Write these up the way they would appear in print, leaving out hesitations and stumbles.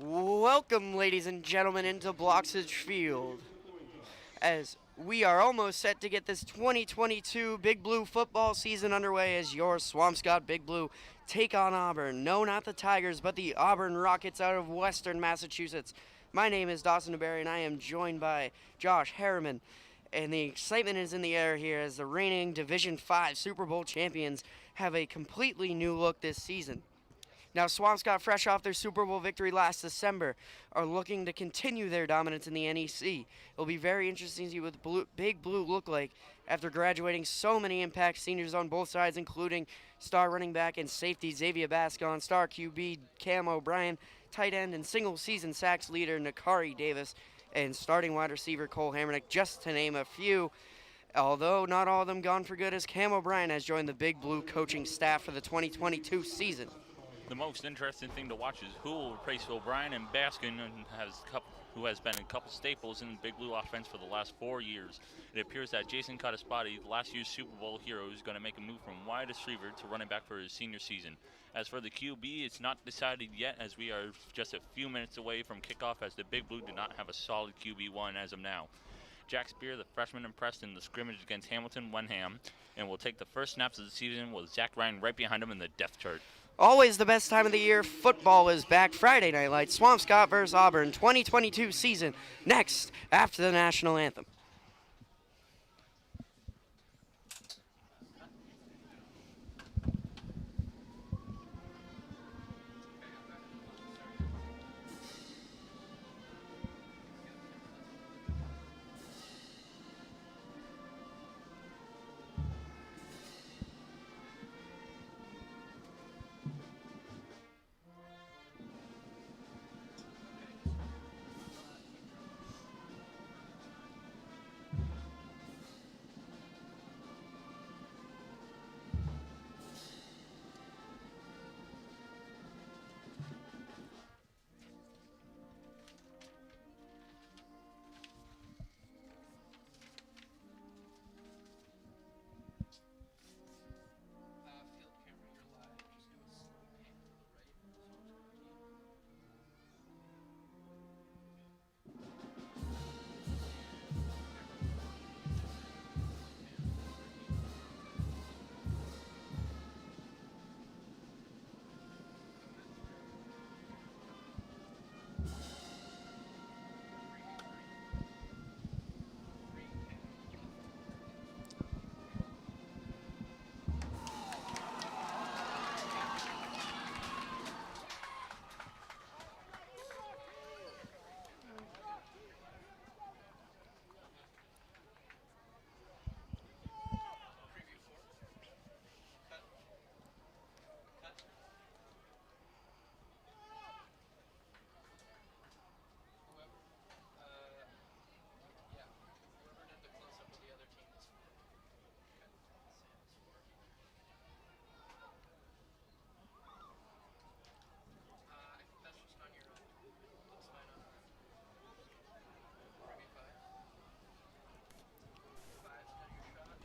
Welcome, ladies and gentlemen, into Bloxage Field. As we are almost set to get this 2022 Big Blue football season underway as your Swampscott Big Blue take on Auburn. No, not the Tigers, but the Auburn Rockets out of Western Massachusetts. My name is Dawson DeBerry, and I am joined by Josh Harriman. And the excitement is in the air here as the reigning Division 5 Super Bowl champions have a completely new look this season. Now, Swampscott, fresh off their Super Bowl victory last December, are looking to continue their dominance in the NEC. It'll be very interesting to see what Big Blue look like after graduating so many impact seniors on both sides, including star running back and safety Xavier Bascon, star QB Cam O'Brien, tight end and single-season sacks leader Nakari Davis, and starting wide receiver Cole Hammernick, just to name a few. Although not all of them gone for good, as Cam O'Brien has joined the Big Blue coaching staff for the 2022 season. The most interesting thing to watch is who will replace O'Brien and Baskin, who has been a couple staples in the Big Blue offense for the last 4 years. It appears that Jason Cataspati, last year's Super Bowl hero, is going to make a move from wide receiver to running back for his senior season. As for the QB, it's not decided yet, as we are just a few minutes away from kickoff, as the Big Blue do not have a solid QB1 as of now. Jack Spear, the freshman, impressed in the scrimmage against Hamilton Wenham, and will take the first snaps of the season with Zach Ryan right behind him in the depth chart. Always the best time of the year. Football is back. Friday Night Lights, Swampscott vs. Auburn 2022 season. Next, after the national anthem.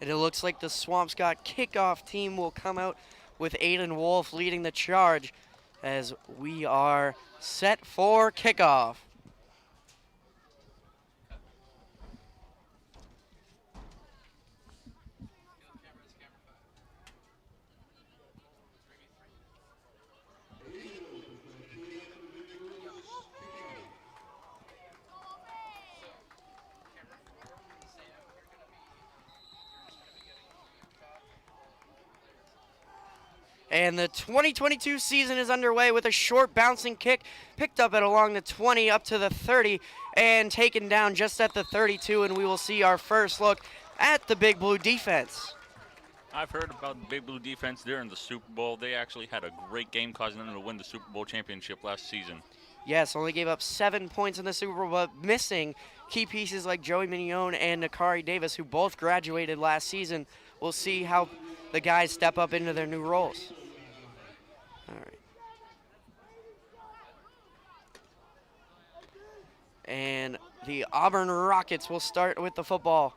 And it looks like the Swampscott kickoff team will come out with Aiden Wolf leading the charge as we are set for kickoff. And the 2022 season is underway with a short bouncing kick picked up at along the 20 up to the 30 and taken down just at the 32, and we will see our first look at the Big Blue defense. I've heard about the Big Blue defense during the Super Bowl. They actually had a great game, causing them to win the Super Bowl championship last season. Yes, only gave up 7 points in the Super Bowl, but missing key pieces like Joey Mignon and Nakari Davis, who both graduated last season. We'll see how the guys step up into their new roles. All right. And the Auburn Rockets will start with the football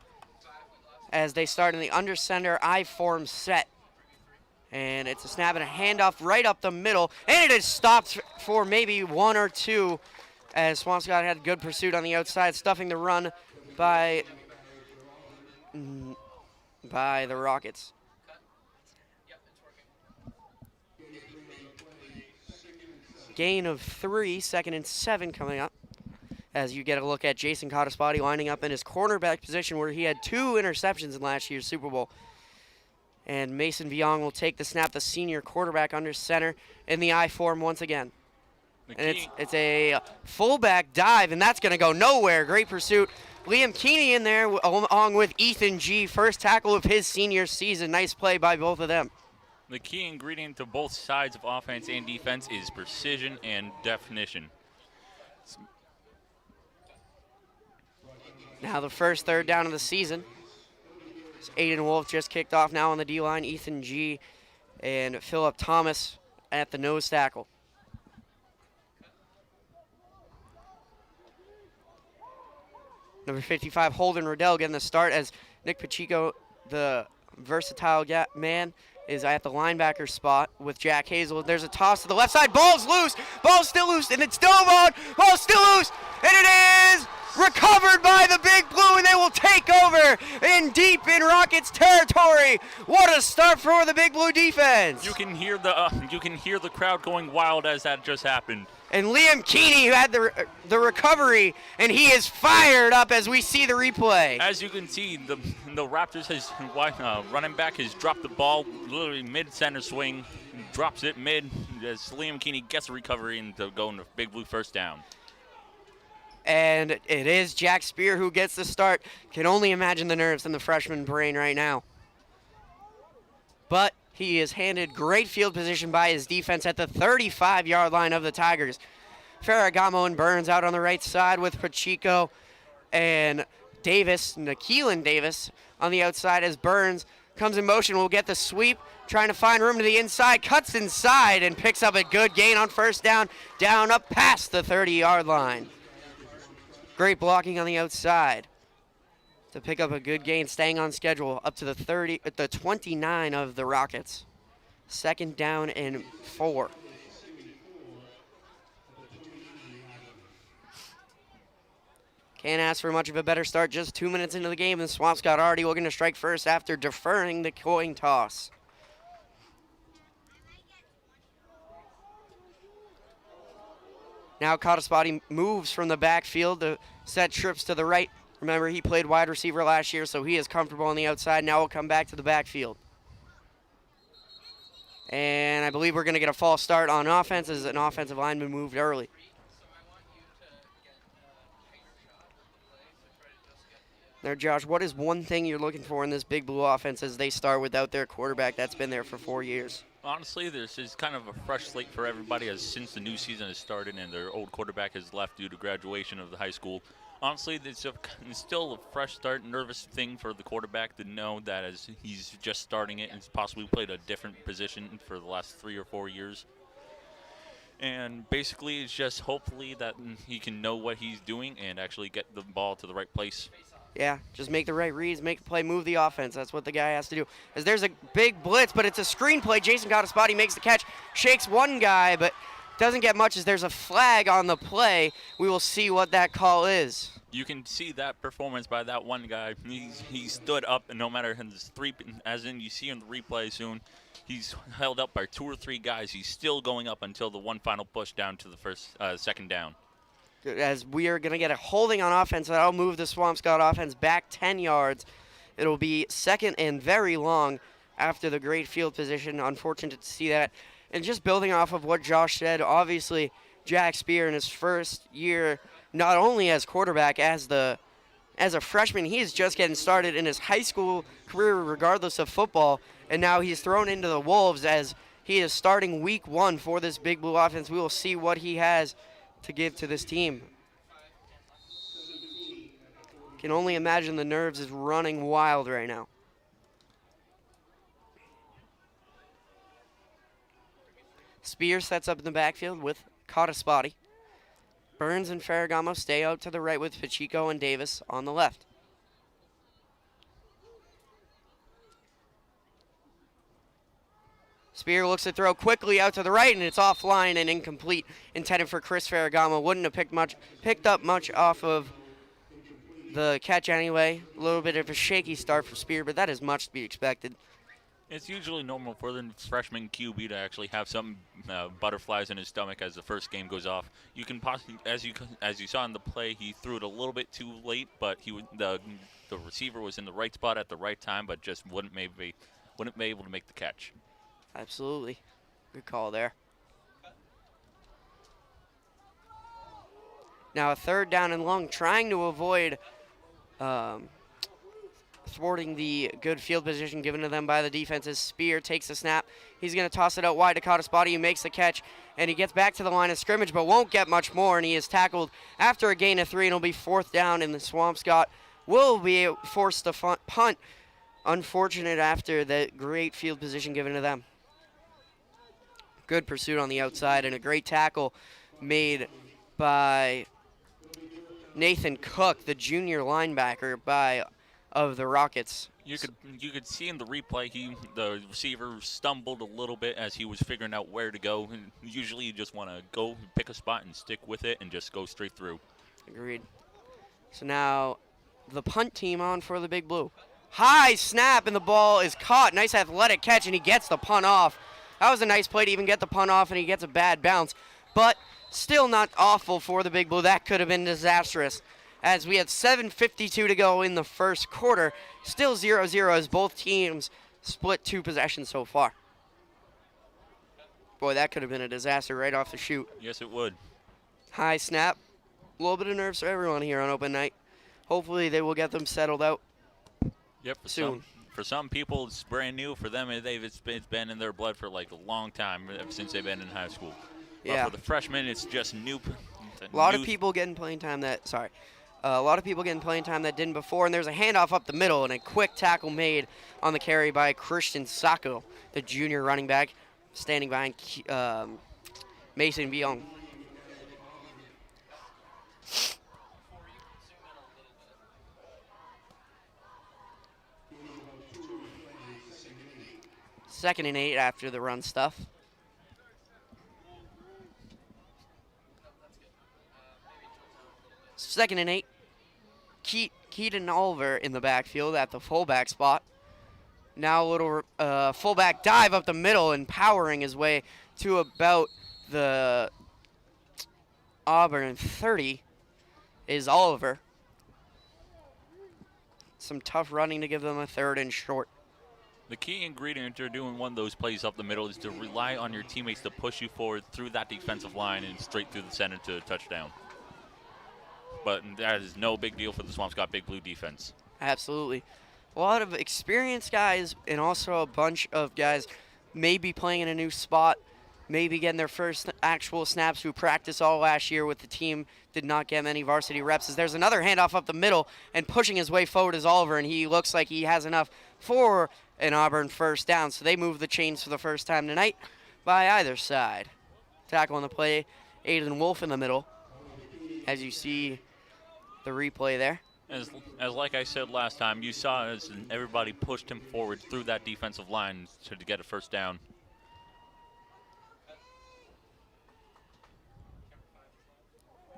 as they start in the under center I-form set. And it's a snap and a handoff right up the middle. And it is stopped for maybe 1 or 2 as Swampscott had good pursuit on the outside, stuffing the run by the Rockets. Gain of 3, 2nd and 7 coming up. As you get a look at Jason Cottaspoti lining up in his cornerback position where he had 2 interceptions in last year's Super Bowl. And Mason Viong will take the snap, the senior quarterback under center in the I form once again. And it's a fullback dive, and that's going to go nowhere. Great pursuit. Liam Keeney in there along with Ethan G. First tackle of his senior season. Nice play by both of them. The key ingredient to both sides of offense and defense is precision and definition. Now the first third down of the season. Aiden Wolf just kicked off now on the D-line. Ethan G. and Philip Thomas at the nose tackle. Number 55, Holden Riddell getting the start as Nick Pacheco, the versatile man, is at the linebacker spot with Jack Hazel. There's a toss to the left side. Ball's loose. Ball's still loose, and it's dove on. Ball's still loose, and it is recovered by the Big Blue, and they will take over in deep in Rockets territory. What a start for the Big Blue defense. You can hear the crowd going wild as that just happened. And Liam Keeney, who had the recovery, and he is fired up as we see the replay. As you can see, the Raptors running back has dropped the ball literally mid-center swing, drops it mid as Liam Keeney gets a recovery and to go into Big Blue first down. And it is Jack Spear who gets the start. Can only imagine the nerves in the freshman brain right now. But he is handed great field position by his defense at the 35-yard line of the Tigers. Ferragamo and Burns out on the right side with Pacheco and Davis, Nakeelan Davis on the outside as Burns comes in motion, will get the sweep, trying to find room to the inside, cuts inside and picks up a good gain on first down, down up past the 30-yard line. Great blocking on the outside to pick up a good gain, staying on schedule up to the 29 of the Rockets. 2nd down and 4. Can't ask for much of a better start. Just 2 minutes into the game, and Swampscott already looking to strike first after deferring the coin toss. Now Cottaspoti moves from the backfield to set trips to the right. Remember, he played wide receiver last year, so he is comfortable on the outside. Now we'll come back to the backfield. And I believe we're going to get a false start on offense as an offensive lineman moved early. There, Josh, what is one thing you're looking for in this Big Blue offense as they start without their quarterback that's been there for 4 years? Honestly, this is kind of a fresh slate for everybody as since the new season has started and their old quarterback has left due to graduation of the high school. Honestly, it's still a fresh start, nervous thing for the quarterback to know that as he's just starting it and he's possibly played a different position for the last 3 or 4 years. And basically, it's just hopefully that he can know what he's doing and actually get the ball to the right place. Yeah, just make the right reads, make the play, move the offense. That's what the guy has to do. As there's a big blitz, but it's a screenplay. Jason Cottaspoti makes the catch, shakes one guy, but doesn't get much as there's a flag on the play. We will see what that call is. You can see that performance by that one guy. He stood up, and no matter his three, as in you see in the replay soon, he's held up by 2 or 3 guys. He's still going up until the one final push down to the second down. As we are going to get a holding on offense, that'll move the Swampscott offense back 10 yards. It'll be 2nd and very long after the great field position. Unfortunate to see that. And just building off of what Josh said, obviously Jack Spear in his first year, not only as quarterback, as a freshman, he's just getting started in his high school career regardless of football. And now he's thrown into the Wolves as he is starting week 1 for this Big Blue offense. We will see what he has to give to this team. Can only imagine the nerves is running wild right now. Spear sets up in the backfield with Cottaspoti. Burns and Ferragamo stay out to the right with Pacheco and Davis on the left. Spear looks to throw quickly out to the right, and it's offline and incomplete. Intended for Chris Ferragamo. Wouldn't have picked up much off of the catch anyway. A little bit of a shaky start for Spear, but that is much to be expected. It's usually normal for the freshman QB to actually have some butterflies in his stomach as the first game goes off. You can possibly, as you saw in the play, he threw it a little bit too late, but the receiver was in the right spot at the right time, but just wouldn't be able to make the catch. Absolutely. Good call there. Now a third down and long, trying to avoid thwarting the good field position given to them by the defense as Spear takes the snap. He's going to toss it out wide to Cottaspotty, who makes the catch, and he gets back to the line of scrimmage, but won't get much more, and he is tackled after a gain of 3, and it'll be 4th down, and the Swampscott will be forced to punt. Unfortunate after the great field position given to them. Good pursuit on the outside, and a great tackle made by Nathan Cook, the junior linebacker of the Rockets. You could see in the replay the receiver stumbled a little bit as he was figuring out where to go. And usually you just want to go pick a spot and stick with it and just go straight through. Agreed. So now the punt team on for the Big Blue. High snap, and the ball is caught. Nice athletic catch, and he gets the punt off. That was a nice play to even get the punt off, and he gets a bad bounce. But still not awful for the Big Blue. That could have been disastrous, as we had 7:52 to go in the first quarter. Still 0-0 as both teams split 2 possessions so far. Boy, that could have been a disaster right off the shoot. Yes, it would. High snap. A little bit of nerves for everyone here on open night. Hopefully they will get them settled out soon. For some people, it's brand new. For them, it's been in their blood for like a long time, ever since they've been in high school. Yeah. But for the freshmen, it's just new. A lot of people getting playing time that didn't before, and there's a handoff up the middle and a quick tackle made on the carry by Christian Sacco, the junior running back, standing behind Mason Viong. Second and 8 after the run stuff. Second and 8. Keaton Oliver in the backfield at the fullback spot. Now a little fullback dive up the middle and powering his way to about the Auburn 30 is Oliver. Some tough running to give them a 3rd and short. The key ingredient to doing one of those plays up the middle is to rely on your teammates to push you forward through that defensive line and straight through the center to a touchdown. But that is no big deal for the Swampscott Big Blue defense. Absolutely. A lot of experienced guys and also a bunch of guys maybe playing in a new spot, maybe getting their first actual snaps who practiced all last year with the team, did not get many varsity reps. As there's another handoff up the middle, and pushing his way forward is Oliver, and he looks like he has enough for an Auburn first down. So they move the chains for the first time tonight by either side. Tackle on the play, Aiden Wolf in the middle, as you see the replay there. As like I said last time, you saw as everybody pushed him forward through that defensive line to get a first down.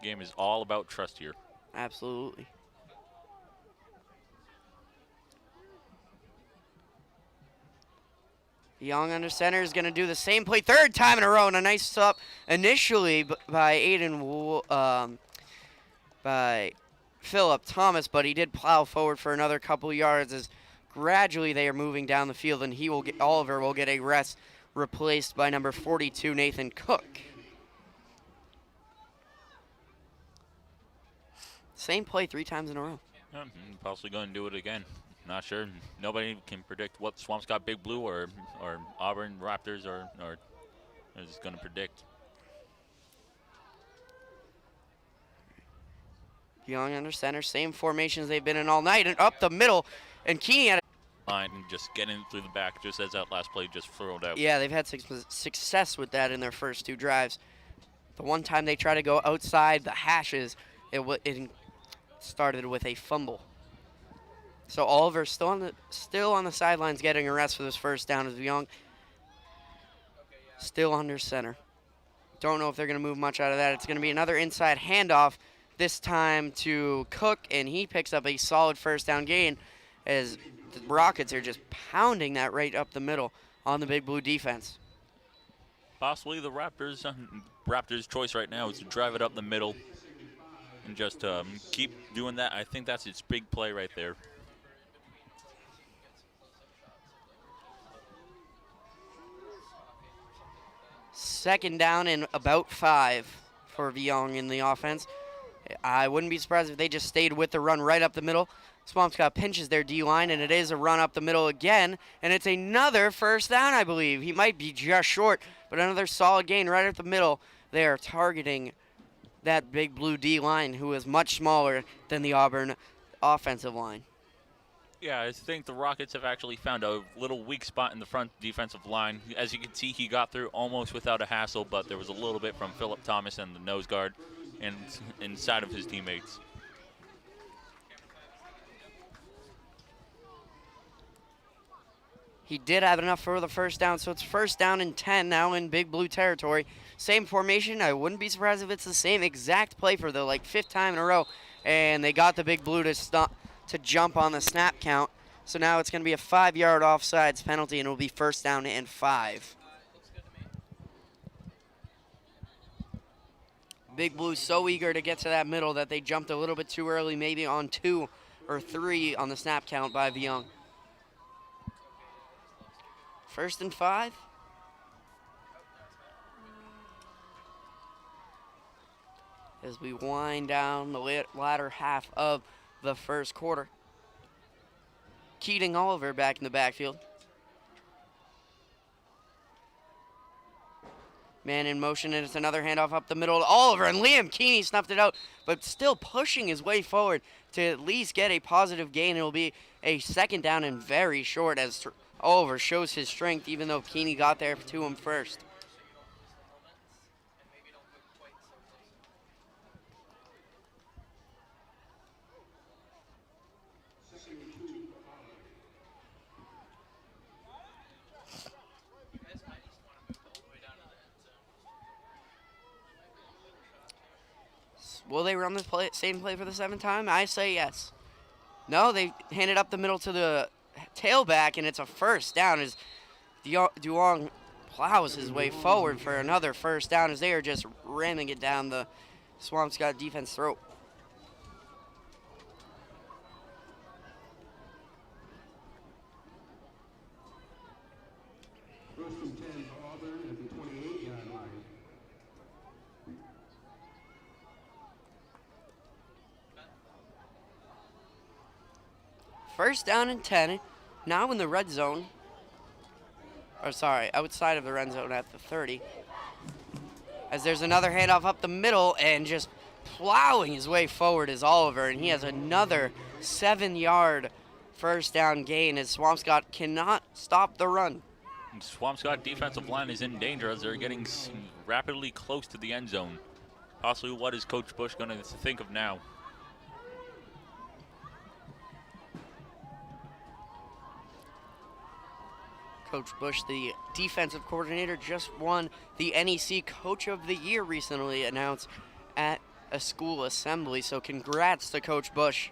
Game is all about trust here. Absolutely. Young under center is going to do the same play 3rd time in a row, and a nice stop initially by by Philip Thomas, but he did plow forward for another couple yards as gradually they are moving down the field, and Oliver will get a rest, replaced by number 42, Nathan Cook. Same play 3 times in a row. Yeah, possibly going to do it again. Not sure. Nobody can predict what Swampscott Big Blue or Auburn Raptors are just going to predict. Young under center, same formations they've been in all night, and up the middle, and Keeney had line and just getting through the back just as that last play just thrown out. Yeah, they've had success with that in their first 2 drives. The one time they try to go outside the hashes, it started with a fumble. So Oliver still on the sidelines getting a rest for this first down as Young still under center. Don't know if they're going to move much out of that. It's going to be another inside handoff, this time to Cook, and he picks up a solid first down gain as the Rockets are just pounding that right up the middle on the Big Blue defense. Possibly the Raptors' choice right now is to drive it up the middle and just keep doing that. I think that's its big play right there. Second down and about 5 for Viong in the offense. I wouldn't be surprised if they just stayed with the run right up the middle. Swampscott pinches their D-line, and it is a run up the middle again, and it's another first down, I believe. He might be just short, but another solid gain right up the middle. They are targeting that Big Blue D-line, who is much smaller than the Auburn offensive line. Yeah, I think the Rockets have actually found a little weak spot in the front defensive line. As you can see, he got through almost without a hassle, but there was a little bit from Phillip Thomas and the nose guard and inside of his teammates. He did have enough for the first down, so it's first down and 10 now in Big Blue territory. Same formation. I wouldn't be surprised if it's the same exact play for the 5th time in a row, and they got the Big Blue to jump on the snap count. So now it's going to be a 5-yard offsides penalty, and it will be first down and 5. Big Blue so eager to get to that middle that they jumped a little bit too early, maybe on 2 or 3 on the snap count by Viong. First and 5. As we wind down the latter half of the first quarter. Keating Oliver back in the backfield. Man in motion, and it's another handoff up the middle to Oliver, and Liam Keeney snuffed it out, but still pushing his way forward to at least get a positive gain. It will be a second down and very short as Oliver shows his strength, even though Keeney got there to him first. Will they run the same play for the 7th time? I say yes. No, they hand it up the middle to the tailback, and it's a first down as Duong plows his way forward for another first down as they are just ramming it down the Swampscott defense throat. First and 10 for Auburn at the 28-yard line. First down and 10, now in the red zone. Or sorry, outside of the red zone at the 30. As there's another handoff up the middle, and just plowing his way forward is Oliver, and he has another 7-yard first down gain as Swampscott cannot stop the run. Swampscott defensive line is in danger as they're getting rapidly close to the end zone. Possibly what is Coach Bush going to think of now? Coach Bush, the defensive coordinator, just won the NEC Coach of the Year recently announced at a school assembly. So congrats to Coach Bush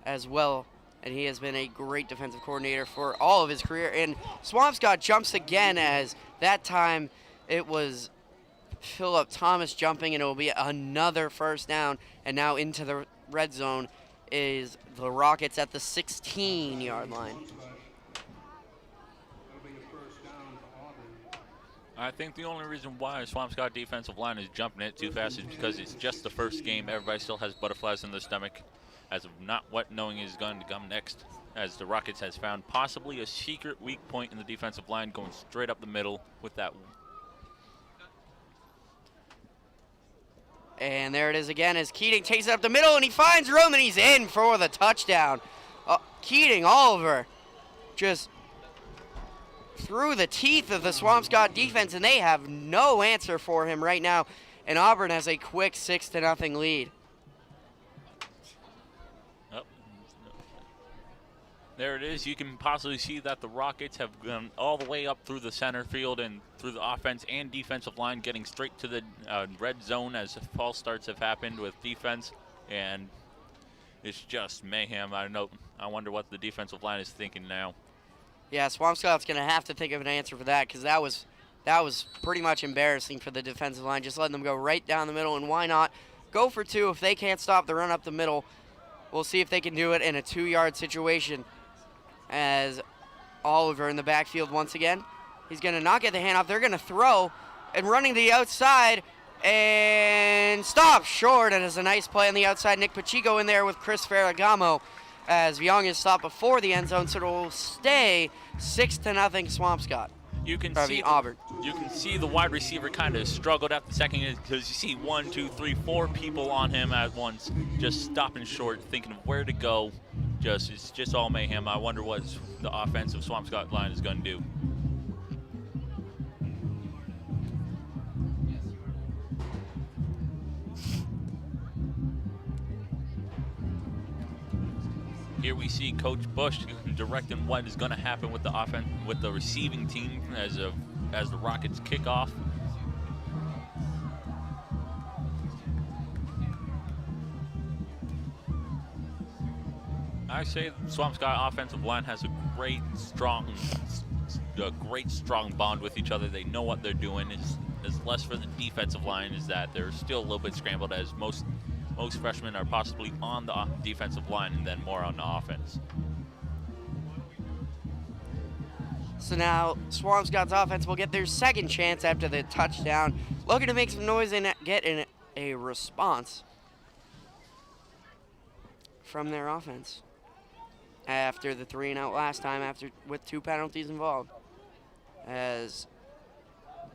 as well. And he has been a great defensive coordinator for all of his career. And Swampscott jumps again as that time it was Phillip Thomas jumping, and it will be another first down. And now into the red zone is the Rockets at the 16-yard line. I think the only reason why Swampscott defensive line is jumping it too fast is because it's just the first game. Everybody still has butterflies in their stomach as of not what knowing is going to come next, as the Rockets has found possibly a secret weak point in the defensive line going straight up the middle with that. And there it is again as Keating takes it up the middle, and he finds room, and he's in for the touchdown. Keating Oliver just through the teeth of the Swampscott defense, and they have no answer for him right now. And Auburn has a quick 6-0 lead. There it is. You can possibly see that the Rockets have gone all the way up through the center field and through the offense and defensive line, getting straight to the red zone as false starts have happened with defense, and it's just mayhem. I wonder what the defensive line is thinking now. Yeah, Swampscott's going to have to think of an answer for that, because that was pretty much embarrassing for the defensive line, just letting them go right down the middle, and why not go for two if they can't stop the run up the middle. We'll see if they can do it in a 2-yard situation. As Oliver in the backfield once again. He's going to not get the handoff. They're going to throw and running to the outside and stop short. And it's a nice play on the outside. Nick Pacheco in there with Chris Ferragamo as Young is stopped before the end zone. So it will stay 6-0 Swampscott. You can see Auburn. You can see the wide receiver kind of struggled at the second because you see 1, 2, 3, 4 people on him at once, just stopping short, thinking of where to go. It's just all mayhem. I wonder what the offensive Swampscott line is going to do. Here we see Coach Bush directing what is going to happen with the offense, with the receiving team as the Rockets kick off. I say the Swampscott offensive line has a great strong bond with each other. They know what they're doing. It's less for the defensive line is that they're still a little bit scrambled, as most freshmen are possibly on the defensive line and then more on the offense. So now Swampscott's offense will get their second chance after the touchdown, looking to make some noise and get a response from their offense after the 3-and-out last time, with 2 penalties involved, as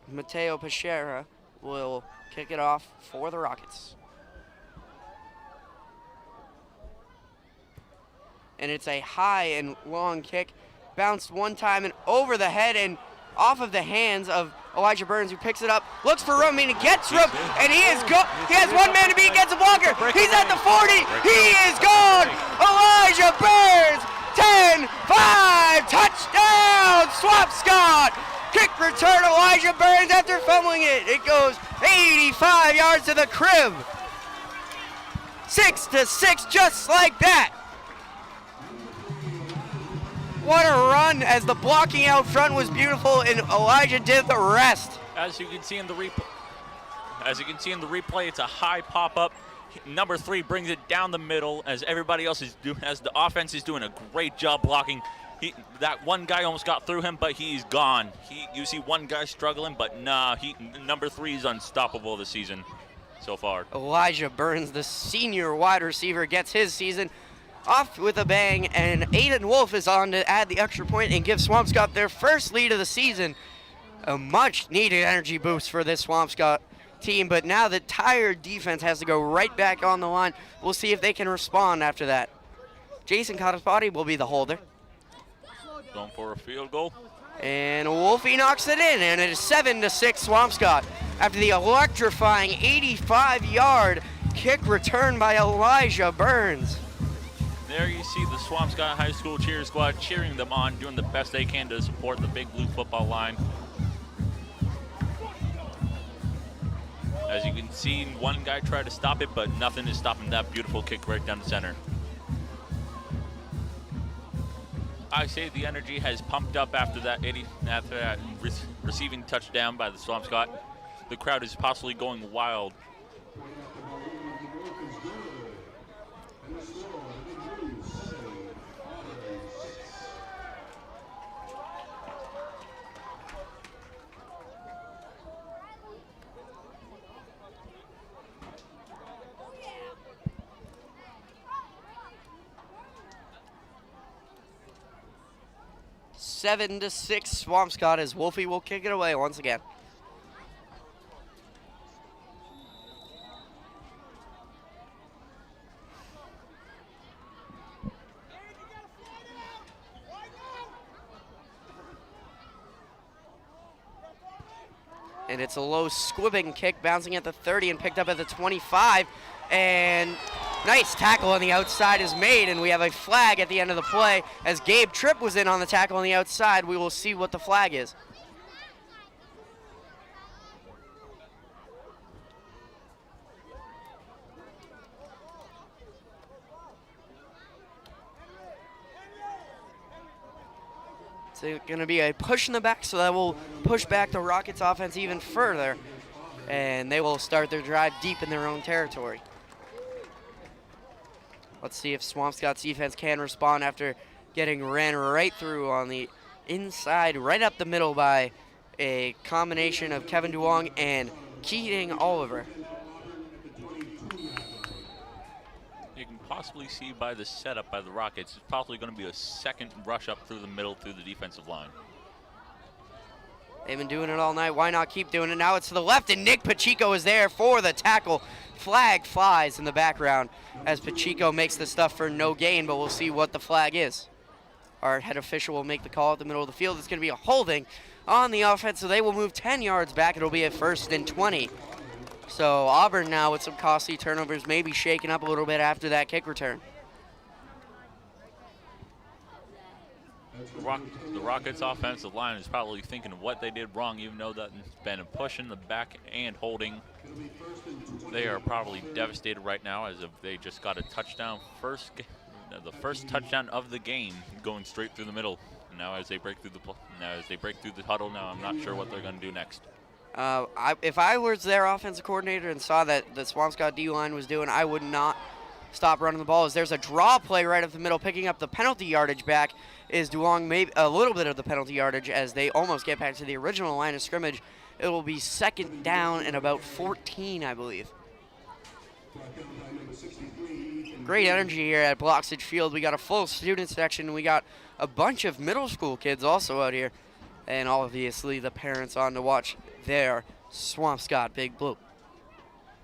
Mateo Peixeira will kick it off for the Rockets. And it's a high and long kick, bounced one time and over the head and off of the hands of Elijah Burns, who picks it up, looks for room, and he gets room, and he has one man to beat, gets a blocker. He's at the 40. He is gone. Elijah Burns, 10-5, touchdown, Swampscott. Kick return, Elijah Burns after fumbling it. It goes 85 yards to the crib. 6-6, just like that. What a run, as the blocking out front was beautiful and Elijah did the rest. As you can see in the replay, it's a high pop-up. Number 3 brings it down the middle as everybody else is doing, as the offense is doing a great job blocking. That one guy almost got through him, but he's gone. You see one guy struggling, but nah, number 3 is unstoppable this season so far. Elijah Burns, the senior wide receiver, gets his season off with a bang, and Aiden Wolf is on to add the extra point and give Swampscott their first lead of the season. A much-needed energy boost for this Swampscott team, but now the tired defense has to go right back on the line. We'll see if they can respond after that. Jason Cottaspati will be the holder. Going for a field goal. And Wolfie knocks it in, and it is 7-6 Swampscott after the electrifying 85-yard kick return by Elijah Burns. There you see the Swampscott High School cheer squad cheering them on, doing the best they can to support the Big Blue football line. As you can see, one guy tried to stop it, but nothing is stopping that beautiful kick right down the center. I say the energy has pumped up after that receiving touchdown by the Swampscott. The crowd is possibly going wild. 7-6 Swampscott, as Wolfie will kick it away once again. And it's a low squibbing kick, bouncing at the 30 and picked up at the 25. And Nice tackle on the outside is made, and we have a flag at the end of the play. As Gabe Tripp was in on the tackle on the outside, we will see what the flag is. It's going to be a push in the back, so that will push back the Rockets offense even further, and they will start their drive deep in their own territory. Let's see if Swampscott's defense can respond after getting ran right through on the inside, right up the middle by a combination of Kevin Duong and Keating Oliver. You can possibly see by the setup by the Rockets, it's probably going to be a second rush up through the middle through the defensive line. They've been doing it all night. Why not keep doing it? Now it's to the left, and Nick Pacheco is there for the tackle. Flag flies in the background as Pacheco makes the stuff for no gain, but we'll see what the flag is. Our head official will make the call at the middle of the field. It's going to be a holding on the offense, so they will move 10 yards back. It'll be a 1st and 20. So Auburn now with some costly turnovers, maybe shaking up a little bit after that kick return. The Rockets' offensive line is probably thinking of what they did wrong, even though that's been a push in the back and holding. They are probably devastated right now as if they just got a touchdown, the first touchdown of the game, going straight through the middle. Now as they break through the huddle, now I'm not sure what they're going to do next. If I was their offensive coordinator and saw that the Swampscott D-line was doing, I would not stop running the ball. As there's a draw play right up the middle, picking up the penalty yardage back is Duong, maybe a little bit of the penalty yardage as they almost get back to the original line of scrimmage. It will be 2nd down and about 14, I believe. Great energy here at Bloxage Field. We got a full student section. We got a bunch of middle school kids also out here, and obviously the parents on to watch their Swampscott Big Blue.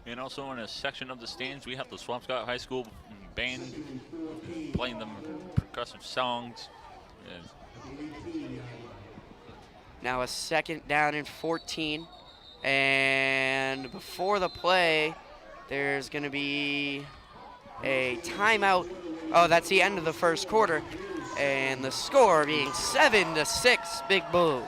And also in a section of the stands, we have the Swampscott High School band playing them percussive songs. Now a 2nd down and 14. And before the play, there's going to be a timeout. Oh, that's the end of the 1st quarter. And the score being 7-6, Big Blue.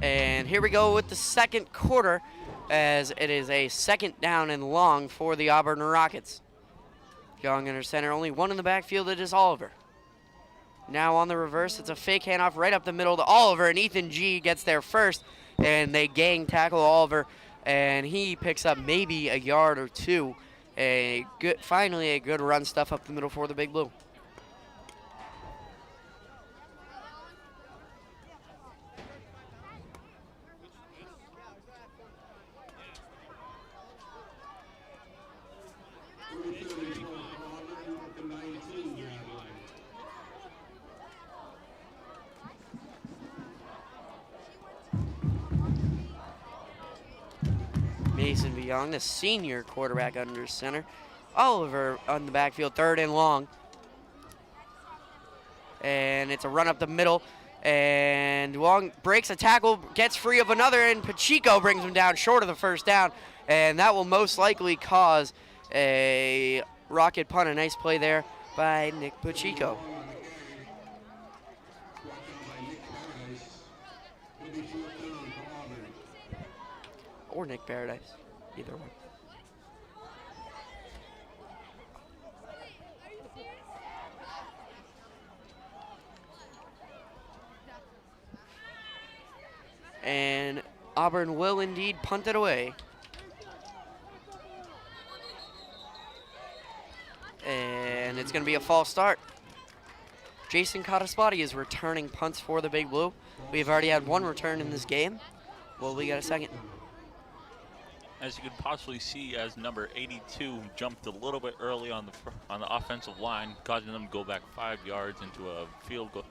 And here we go with the 2nd quarter as it is a 2nd down and long for the Auburn Rockets. Young under center, only one in the backfield, it is Oliver. Now on the reverse, it's a fake handoff right up the middle to Oliver, and Ethan G gets there first, and they gang tackle Oliver, and he picks up maybe a yard or two. Finally a good run stuff up the middle for the Big Blue. Mason Young, the senior quarterback under center. Oliver on the backfield, 3rd and long. And it's a run up the middle. And Long breaks a tackle, gets free of another, and Pacheco brings him down short of the 1st down. And that will most likely cause a rocket punt. A nice play there by Nick Pacheco. Or Nick Paradise, either one. And Auburn will indeed punt it away. And it's going to be a false start. Jason Cottaspati is returning punts for the Big Blue. We've already had 1 return in this game. Well, we got a second. As you could possibly see, as number 82 jumped a little bit early on the offensive line, causing them to go back 5 yards into a field goal,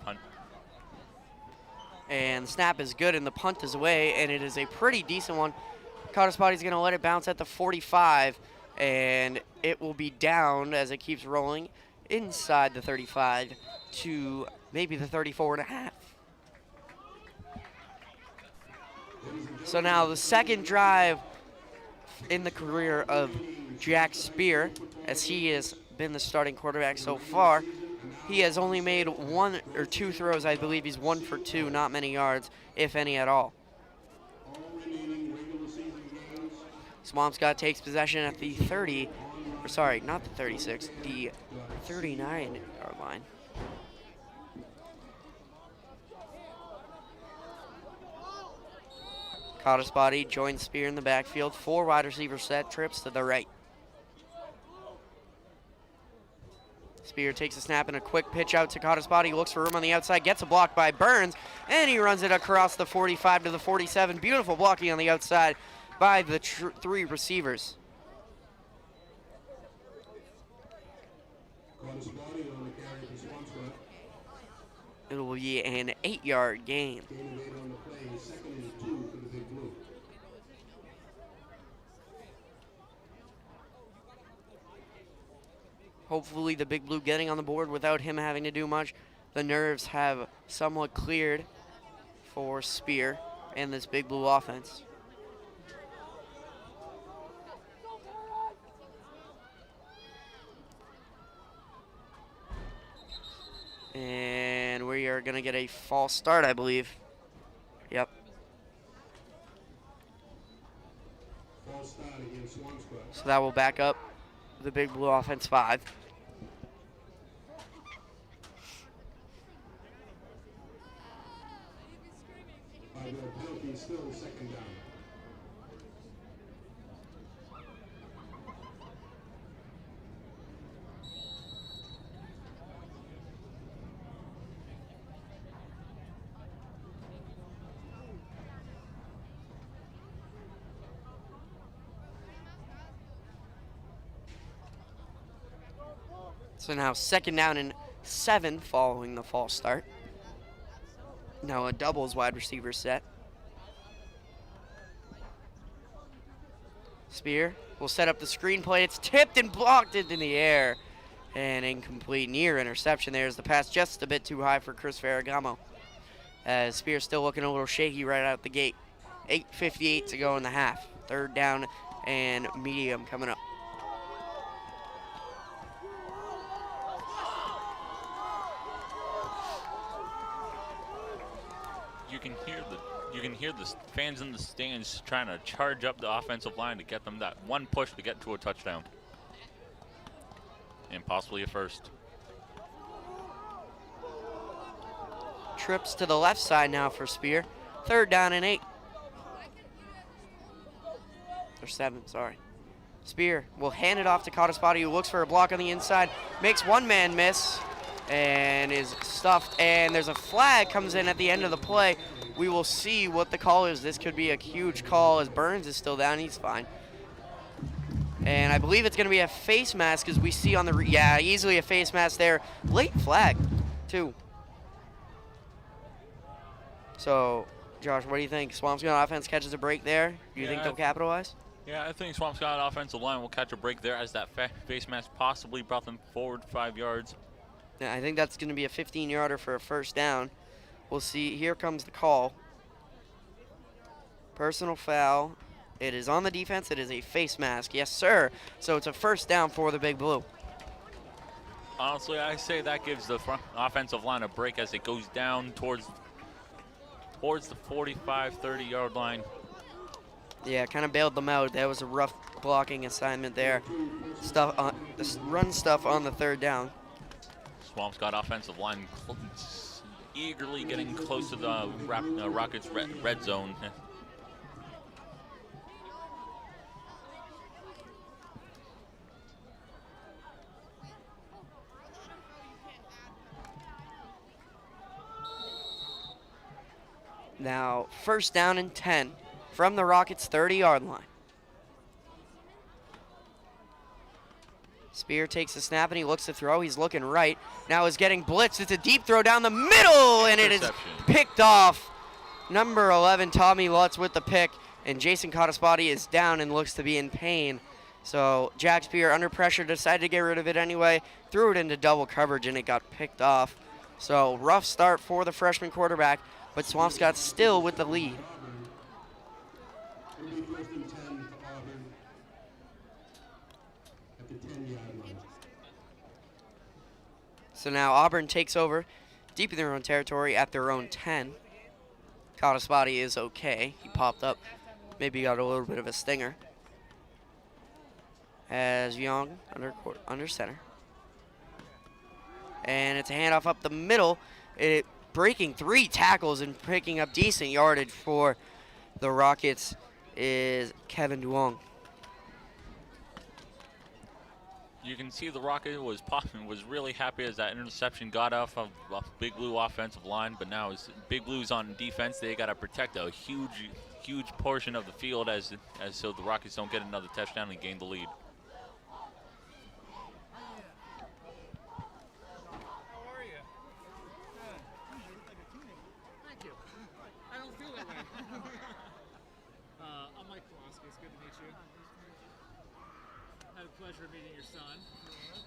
punt. And the snap is good, and the punt is away, and it is a pretty decent one. Cottaspati's going to let it bounce at the 45, and it will be down as it keeps rolling inside the 35 to maybe the 34.5. So now the second drive in the career of Jack Spear, as he has been the starting quarterback so far. He has only made 1 or 2 throws. I believe he's 1 for 2, not many yards, if any at all. Swampscott takes possession at the 30, or sorry, not the 36, the 39-yard line. Cottaspati joins Spear in the backfield. 4 wide receiver set, trips to the right. Spear takes a snap and a quick pitch out to Cottaspati. Looks for room on the outside, gets a block by Burns, and he runs it across the 45 to the 47. Beautiful blocking on the outside by the 3 receivers. It will be an 8-yard gain. Hopefully the Big Blue getting on the board without him having to do much. The nerves have somewhat cleared for Spear and this Big Blue offense. And we are going to get a false start, I believe. Yep. False start against Swampscott. So that will back up the Big Blue offense 5. Penalties still 2nd down. So now 2nd down and 7 following the false start. Now a doubles wide receiver set. Spear will set up the screenplay. It's tipped and blocked into the air. And incomplete, near interception there as the pass just a bit too high for Chris Ferragamo. As Spear still looking a little shaky right out the gate. 8:58 to go in the half. 3rd down and medium coming up. You can hear the fans in the stands trying to charge up the offensive line to get them that one push to get to a touchdown. And possibly a first. Trips to the left side now for Spear. 3rd down and 8. Or 7, sorry. Spear will hand it off to Cottaspati, who looks for a block on the inside. Makes one man miss and is stuffed. And there's a flag comes in at the end of the play. We will see what the call is. This could be a huge call as Burns is still down. He's fine. And I believe it's going to be a face mask as we see on the, yeah, easily a face mask there. Late flag, too. So, Josh, what do you think? Swampscott offense catches a break there. Do you think they'll capitalize? Yeah, I think Swampscott offensive line will catch a break there as that face mask possibly brought them forward 5 yards. Yeah, I think that's going to be a 15-yarder for a first down. We'll see. Here comes the call. Personal foul. It is on the defense. It is a face mask. Yes, sir. So it's a first down for the Big Blue. Honestly, I say that gives the front offensive line a break as it goes down towards the 45, 30-yard line. Yeah, kind of bailed them out. That was a rough blocking assignment there. Run stuff on the third down. Swampscott offensive line eagerly getting close to the Rockets' red zone. Now, first down and 10 from the Rockets' 30-yard line. Spear takes the snap and he looks to throw. He's looking right. Now is getting blitzed. It's a deep throw down the middle, and it is picked off. Number 11, Tommy Lutz with the pick, and Jason Cottaspati is down and looks to be in pain. So Jack Spear, under pressure, decided to get rid of it anyway, threw it into double coverage, and it got picked off. So rough start for the freshman quarterback, but Swampscott still with the lead. It'll be first and 10 for Auburn at the 10-yard line. So now Auburn takes over deep in their own territory at their own 10. Cottaspati is okay. He popped up. Maybe got a little bit of a stinger. As Young under center. And it's a handoff up the middle. It breaking 3 tackles and picking up decent yardage for the Rockets is Kevin Duong. You can see the Rocket was really happy as that interception got off of Big Blue offensive line, but now as Big Blue's on defense, they got to protect a huge portion of the field as so the Rockets don't get another touchdown and gain the lead. Pleasure meeting your son.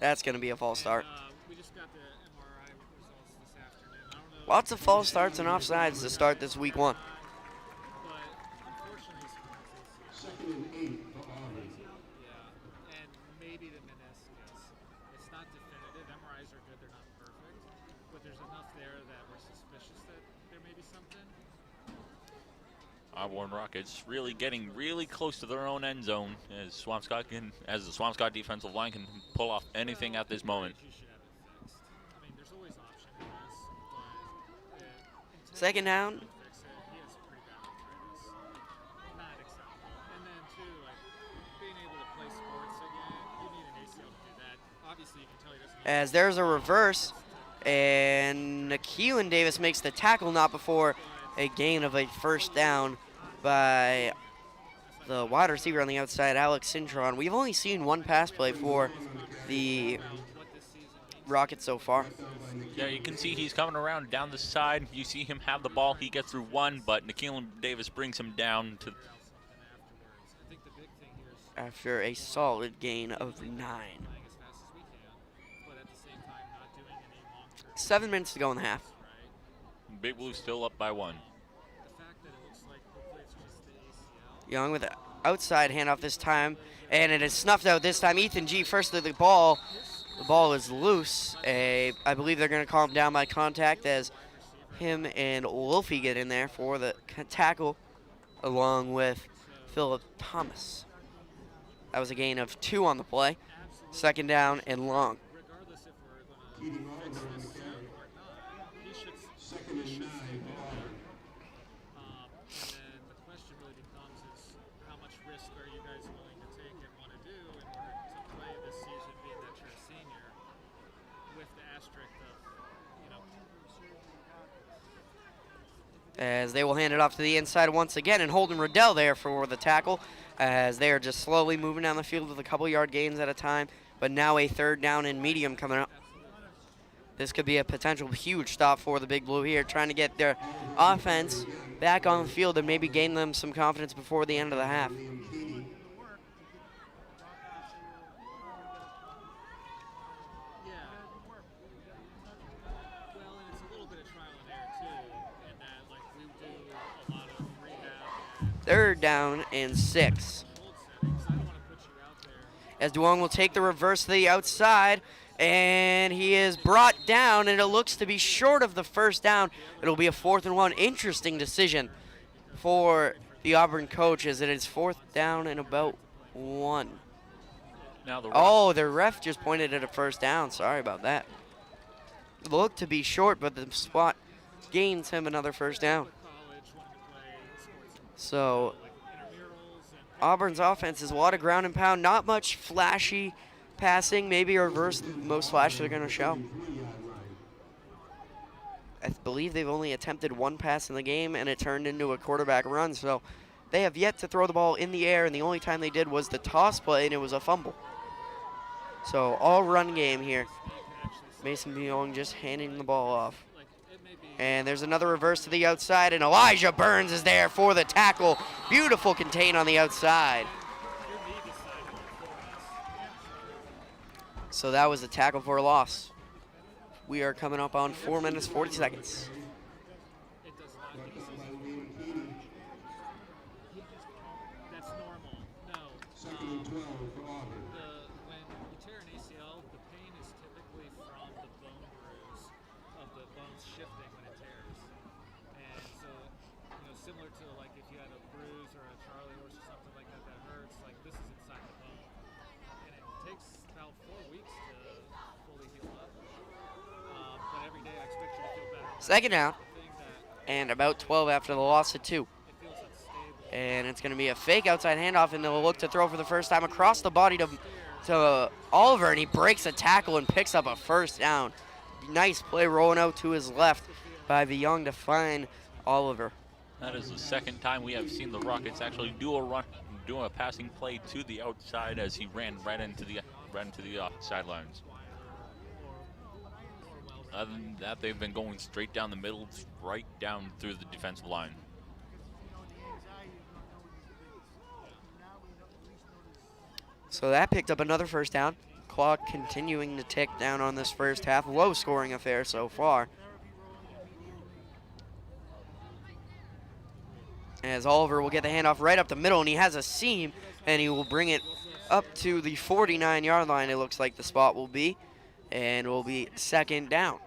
That's going to be a false start. We just got the MRI results this afternoon. I don't know. Lots of false starts and offsides to start this week 1. But unfortunately, Second and 8 for Auburn. yeah, and maybe the meniscus. It's not definitive. MRIs are good; they're not perfect, but there's enough there that we're suspicious that there may be something. Auburn Rockets really getting really close to their own end zone as the Swampscott defensive line can pull off anything at this moment. You should have it fixed. I mean, there's always option in this, but Second down. fix it. He has pretty bad arthritis. Not acceptable. And then too, like being able to play sports again, you need an ACL to do that. Obviously, you can tell he doesn't. As there's a reverse, and Keelan Davis makes the tackle, not before a gain of a first down by the wide receiver on the outside, Alex Cintron. We've only seen one pass play for the Rockets so far. Yeah, you can see he's coming around down the side. You see him have the ball. He gets through one, but Keelan Davis brings him down to. I think the big thing here is After a solid gain of 9. playing as fast as we can, but at the same time not doing any long-term. 7 minutes to go in the half. Big Blue still up by 1. The fact that it looks like hopefully it's just the ACL. Young with an outside handoff this time, and it is snuffed out this time. Ethan G first to the ball. The ball is loose. I believe they're going to call him down by contact as him and Wolfie get in there for the tackle, along with Philip Thomas. That was a gain of 2 on the play. Second down and long. Regardless if we're Keating going to Oliver on fix the this carry. or not, he should. Second and 9 for Auburn. And then the question really becomes is how much risk are you guys willing to take and want to do in order to play this season, being that you're a senior, with the asterisk of, As they will hand it off to the inside once again, and Holden Riddell there for the tackle, as they are just slowly moving down the field with a couple yard gains at a time, but now a third down and medium coming up. This could be a potential huge stop for the Big Blue here, trying to get their offense back on the field and maybe gain them some confidence before the end of the half. 3rd down and 6. Hold settings. I don't want to put you out there. As Duong will take the reverse to the outside, and he is brought down, and it looks to be short of the 1st down. It'll be a 4th and 1. Interesting decision for the Auburn coach, as it is 4th down and about 1. Now the Oh, the ref just pointed at a 1st down. Sorry about that. Looked to be short, but the spot gains him another 1st down. College wanted to play sports So like intramurals and Auburn's offense is a lot of ground and pound, not much flashy passing, maybe a reverse, the most flash they're going to show. 3-yard line. I believe they've only attempted 1 pass in the game, and it turned into a quarterback run, so they have yet to throw the ball in the air, and the only time they did was the toss play, and it was a fumble. So all run game here. Mason Young just handing the ball off. like it may be And there's another reverse to the outside, and Elijah Burns is there for the tackle. Beautiful contain on the outside. your knee decided for us. So that was a tackle for a loss. We are coming up on 4 minutes, 40 seconds. It does not. That's normal. No. 2nd and 12 for Auburn. When you tear an ACL, the pain is typically from the bone bruise of the bones shifting when it tears. And so, similar to like if you had a bruise or a Charlie horse or something like that that hurts, like this is inside the bone. And it takes about 4 weeks to fully heal up. But every day I expect you to feel better. 2nd down, The thing that and about 12 after the loss of 2. it feels unstable. And it's going to be a fake outside handoff, and they'll look to throw for the first time across the body to Oliver, and he breaks a tackle and picks up a 1st down. Nice play rolling out to his left by Young to find Oliver. That is the 2nd time we have seen the Rockets actually do a passing play to the outside as he ran right into the sidelines. Other than that, they've been going straight down the middle, right down through the defensive line. So that picked up another 1st down. Clock continuing to tick down on this 1st half. Low scoring affair so far. As Oliver will get the handoff right up the middle, and he has a seam, and he will bring it up to the 49-yard line, it looks like the spot will be, and will be 2nd down.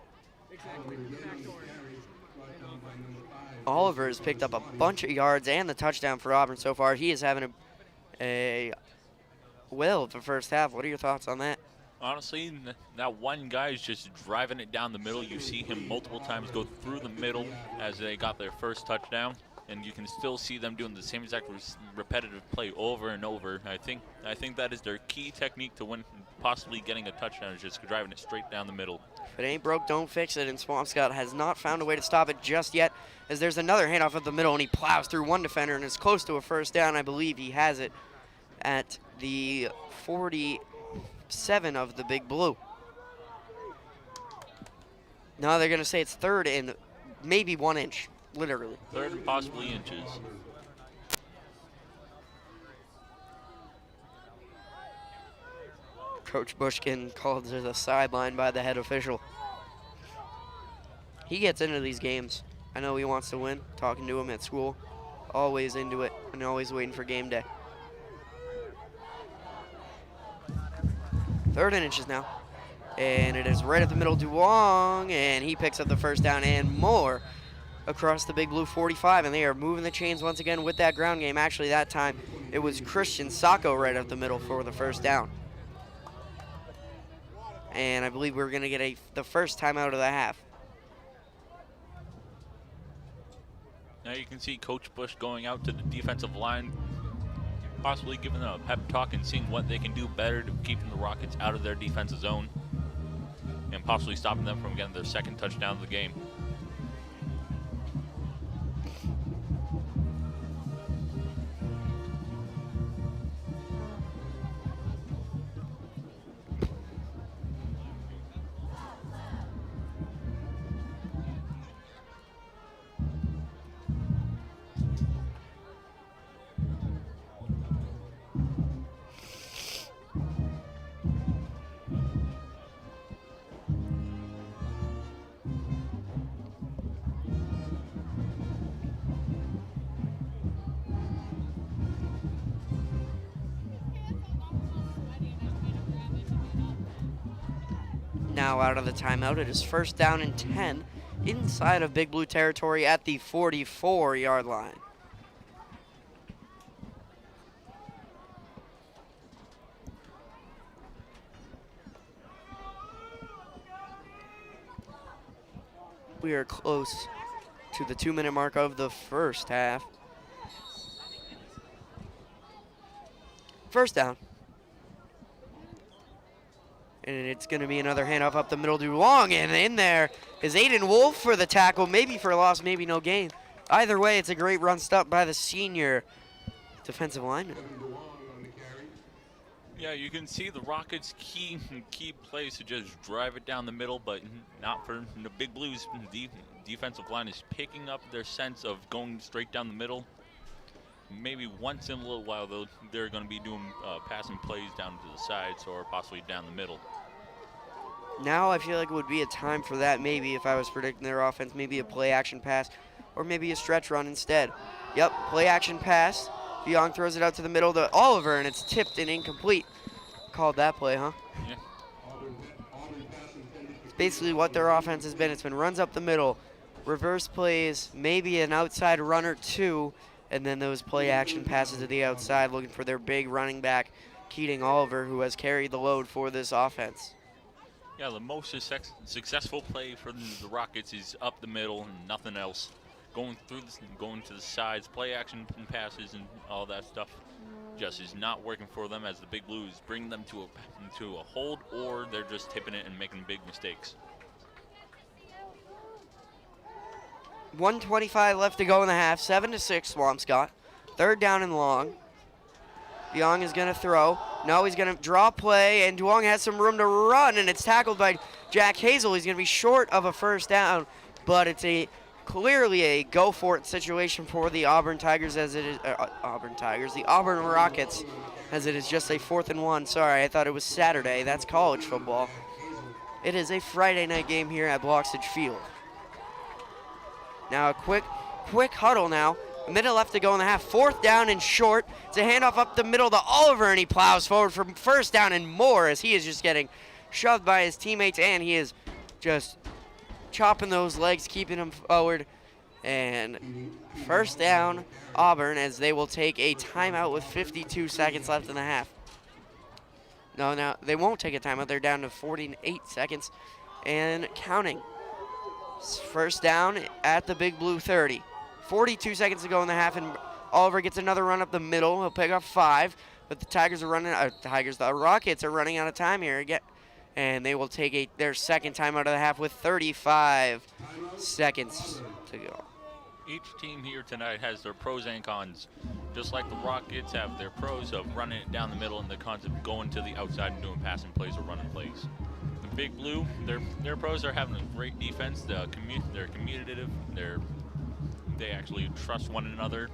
Oliver has picked up a bunch of yards and the touchdown for Auburn so far. He is having a will of the 1st half. What are your thoughts on that? Honestly, that one guy is just driving it down the middle. You see him multiple times go through the middle as they got their 1st touchdown, and you can still see them doing the same exact repetitive play over and over. I think that is their key technique to win, possibly getting a touchdown, is just driving it straight down the middle. If it ain't broke, don't fix it, and Swampscott has not found a way to stop it just yet, as there's another handoff up the middle, and he plows through one defender and is close to a 1st down. I believe he has it at the 47 of the Big Blue. Now they're going to say it's 3rd and maybe 1 inch, literally. 3rd and possibly inches. Coach Bushkin called to the sideline by the head official. He gets into these games. I know he wants to win, talking to him at school. Always into it and always waiting for game day. 3rd and inches now. And it is right at the middle, Duong, and he picks up the 1st down and more across the Big Blue 45, and they are moving the chains once again with that ground game. Actually, that time it was Christian Sacco right up the middle for the 1st down. And I believe we're going to get the 1st time out of the half. Now you can see Coach Bush going out to the defensive line, possibly giving them a pep talk and seeing what they can do better to keeping the Rockets out of their defensive zone and possibly stopping them from getting their 2nd touchdown of the game. now out of the timeout. It is first down and 10 inside of Big Blue territory at the 44-yard line. We are close to the 2-minute mark of the first half. First down. And it's going to be another handoff up the middle to Long, and in there is Aiden Wolf for the tackle, maybe for a loss, maybe no gain. Either way, it's a great run stop by the senior defensive lineman. Yeah, you can see the Rockets' key plays to just drive it down the middle, but not for the Big Blues. Defensive line is picking up their sense of going straight down the middle. Maybe once in a little while, though, they're going to be doing passing plays down to the sides or possibly down the middle. Now I feel like it would be a time for that, maybe, if I was predicting their offense, maybe a play-action pass or maybe a stretch run instead. Yep, play-action pass. Young throws it out to the middle to Oliver, and it's tipped and incomplete. Called that play, huh? Yeah. It's basically what their offense has been. It's been runs up the middle, reverse plays, maybe an outside run or two, and then those play-action passes to the outside looking for their big running back, Keating Oliver, who has carried the load for this offense. Yeah, the most successful play for the Rockets is up the middle and nothing else. Going to the sides, play action passes and all that stuff just is not working for them, as the Big Blues bring them to a hold, or they're just tipping it and making big mistakes. 1:25 left to go in the half, 7-6 Swampscott. Third down and long. Young is going to throw. No, he's going to draw play, and Duong has some room to run, and it's tackled by Jack Hazel. He's going to be short of a first down, but it's clearly a go-for-it situation for the Auburn Tigers, as it is the Auburn Rockets, as it is just a 4th and 1. Sorry, I thought it was Saturday. That's college football. It is a Friday night game here at Bloxage Field. Now a quick huddle now. A minute left to go in the half. 4th down and short. It's a handoff up the middle to Oliver, and he plows forward for first down and more, as he is just getting shoved by his teammates, and he is just chopping those legs, keeping him forward. And first down, Auburn, as they will take a timeout with 52 seconds left in the half. No, they won't take a timeout. They're down to 48 seconds and counting. First down at the Big Blue 30. 42 seconds to go in the half, and Oliver gets another run up the middle. He'll pick up 5, but the Rockets are running out of time here again, and they will take their second timeout of the half with 35 seconds to go. Each team here tonight has their pros and cons. Just like the Rockets have their pros of running it down the middle and the cons of going to the outside and doing passing plays or running plays. The Big Blue, their pros are having a great defense. They're commutative. They actually trust one another.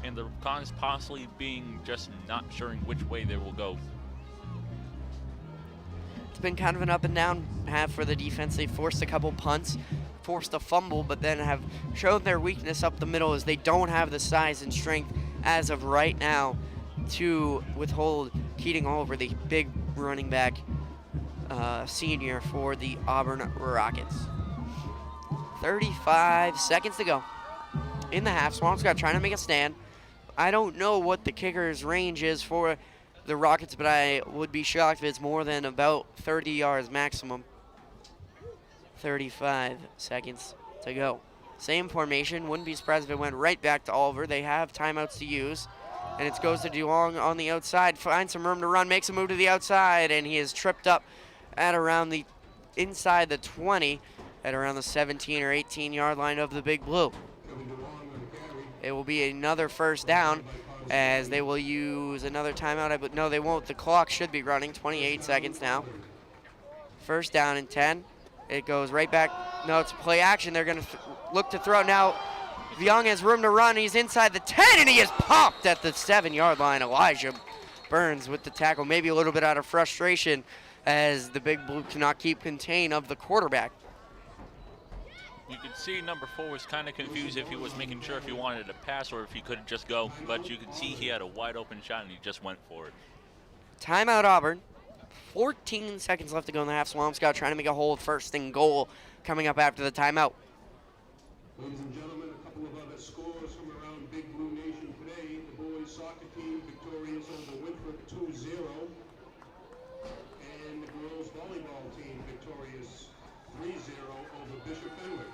And the cons possibly being just not sure which way they will go. It's been kind of an up and down half for the defense. They forced a couple punts, forced a fumble, but then have shown their weakness up the middle, as they don't have the size and strength as of right now to withhold Keating Oliver, the big running back senior for the Auburn Rockets. 35 seconds to go in the half. Swampscott trying to make a stand. I don't know what the kicker's range is for the Rockets, but I would be shocked if it's more than about 30 yards maximum. 35 seconds to go. Same formation. Wouldn't be surprised if it went right back to Oliver. They have timeouts to use. And it goes to DeLong on the outside. Finds some room to run. Makes a move to the outside. And he is tripped up at around the inside the 20. At around the 17 or 18 yard line of the Big Blue. It will be another first down, as they will use another timeout. But no, they won't. The clock should be running. 28 seconds now. First down and 10. It goes right back. No, it's play action. They're going to look to throw now. Young has room to run. He's inside the 10, and he is popped at the 7 yard line. Elijah Burns with the tackle, maybe a little bit out of frustration, as the Big Blue cannot keep contain of the quarterback. You could see number 4 was kind of confused if he was making sure if he wanted to pass or if he could just go, but you could see he had a wide open shot and he just went for it. Timeout Auburn. 14 seconds left to go in the half. Swampscott trying to make a hold. First and goal coming up after the timeout. Ladies and gentlemen, a couple of other scores from around Big Blue Nation today. The boys soccer team victorious over Winthrop 2-0. And the girls volleyball team victorious 3-0 over Bishop Fenwick.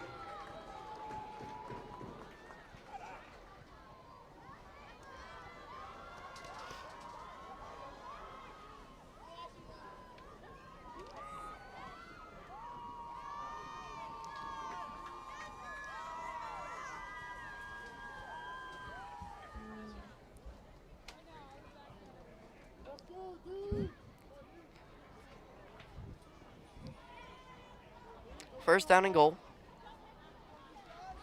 First down and goal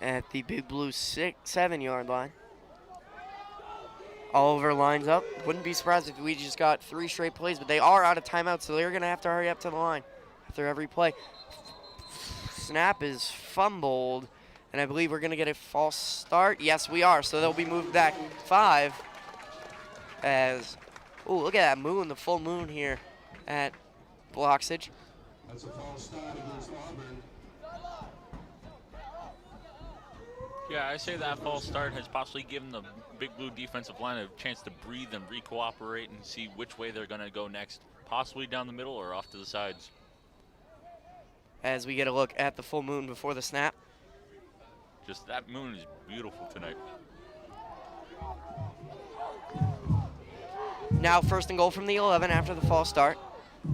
at the Big Blue 7-yard line. Oliver lines up. Wouldn't be surprised if we just got 3 straight plays, but they are out of timeout, so they're going to have to hurry up to the line after every play. Snap is fumbled, and I believe we're going to get a false start. Yes, we are, so they'll be moved back 5 as, oh, look at that moon, the full moon here at Bloxage. That's a false start against Auburn. Yeah, I say that false start has possibly given the Big Blue defensive line a chance to breathe and re-cooperate and see which way they're going to go next, possibly down the middle or off to the sides. As we get a look at the full moon before the snap. Just that moon is beautiful tonight. Now first and goal from the 11 after the false start.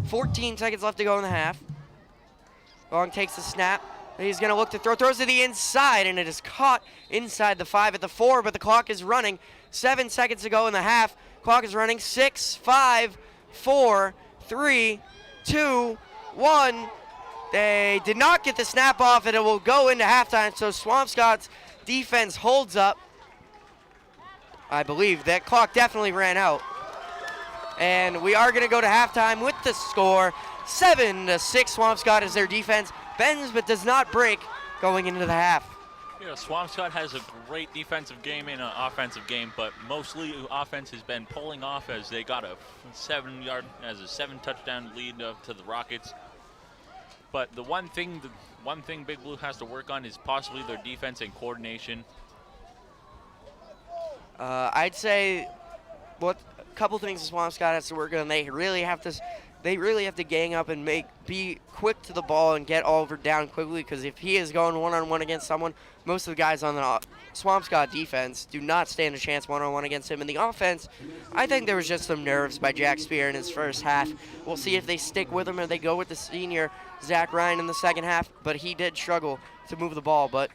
14 seconds left to go in the half. Long takes the snap. He's going to look to throw. Throws to the inside, and it is caught inside the 5 at the 4, but the clock is running. 7 seconds to go in the half. Clock is running. 6, 5, 4, 3, 2, 1. They did not get the snap off, and it will go into halftime, so Swampscott's defense holds up. I believe that clock definitely ran out. And we are going to go to halftime with the score. 7-6, Swampscott is their defense. Bends but does not break going into the half. You know, Swampscott has a great defensive game and an offensive game, but mostly offense has been pulling off as they got a 7-touchdown lead to the Rockets. But the one thing Big Blue has to work on is possibly their defense and coordination. I'd say a couple things Swampscott has to work on. They really have to gang up and be quick to the ball and get Oliver down quickly, because if he is going one-on-one against someone, most of the guys on the Swampscott defense do not stand a chance one-on-one against him. In the offense, I think there was just some nerves by Jack Spear in his first half. We'll see if they stick with him or they go with the senior Zach Ryan in the second half, but he did struggle to move the ball. But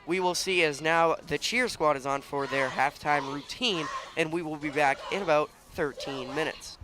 we will see, as now the cheer squad is on for their halftime routine, and we will be back in about 13 minutes.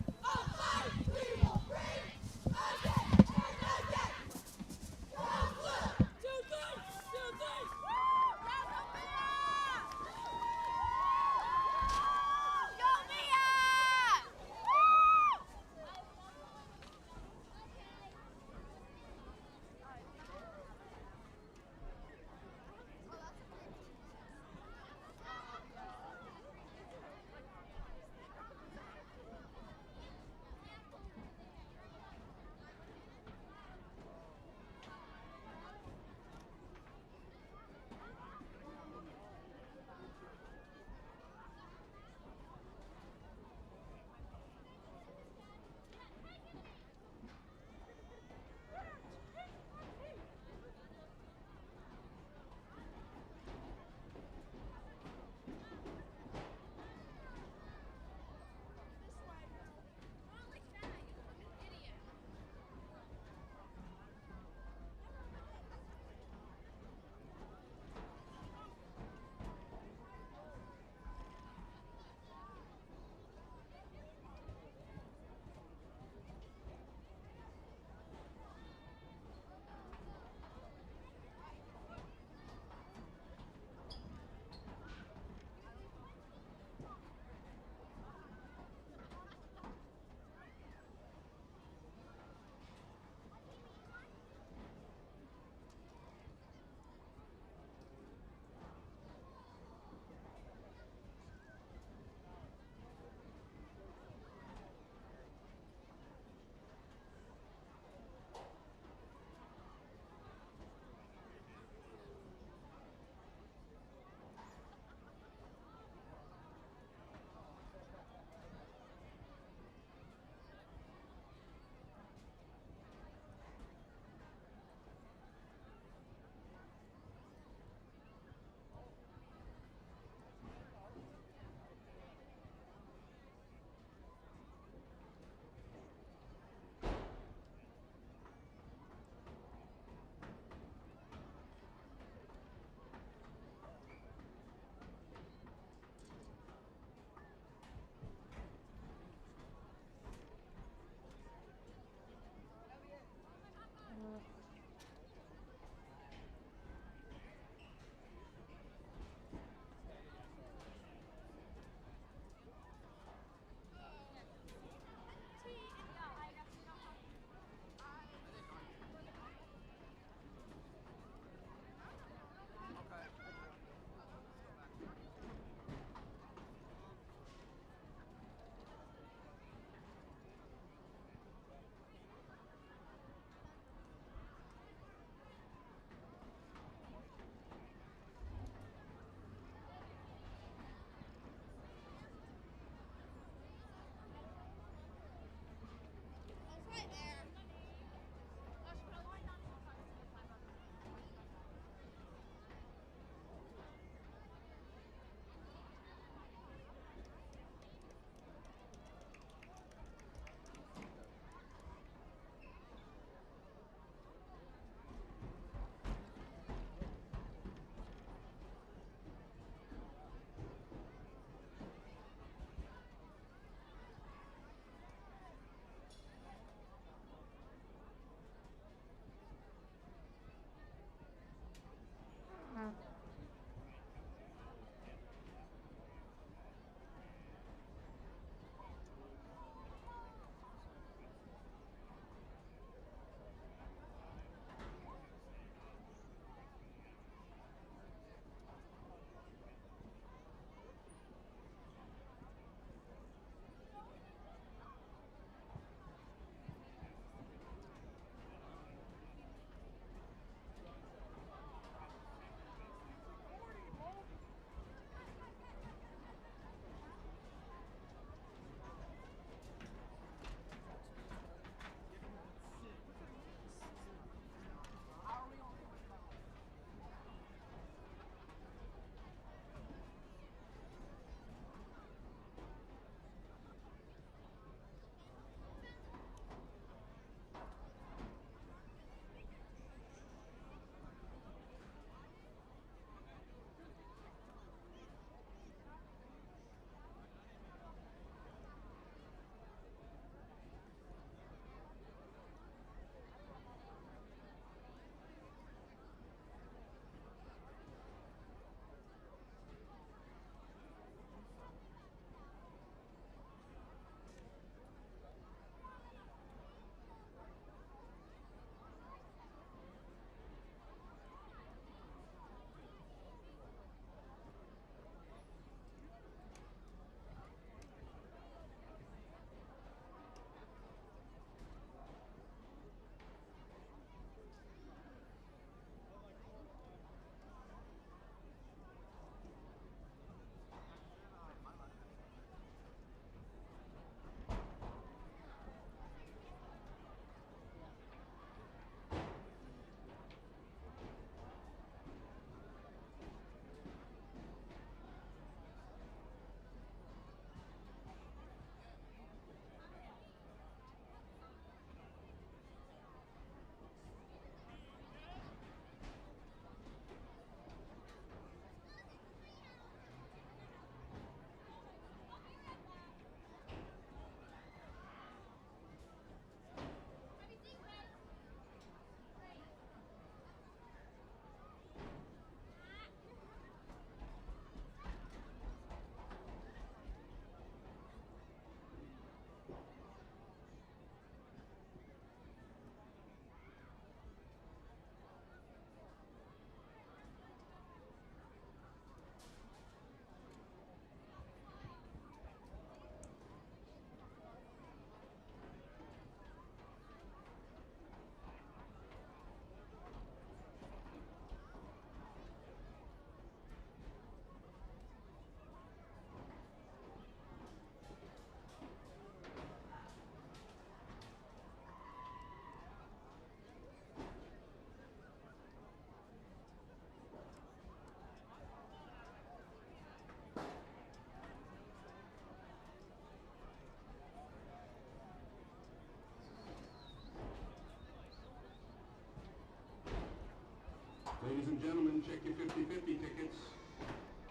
gentlemen, check your 50-50 tickets.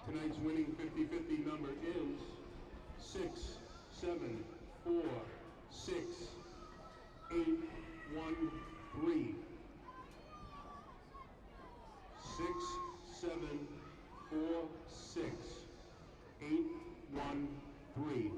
Tonight's winning 50-50 number is 6746813. 6746813.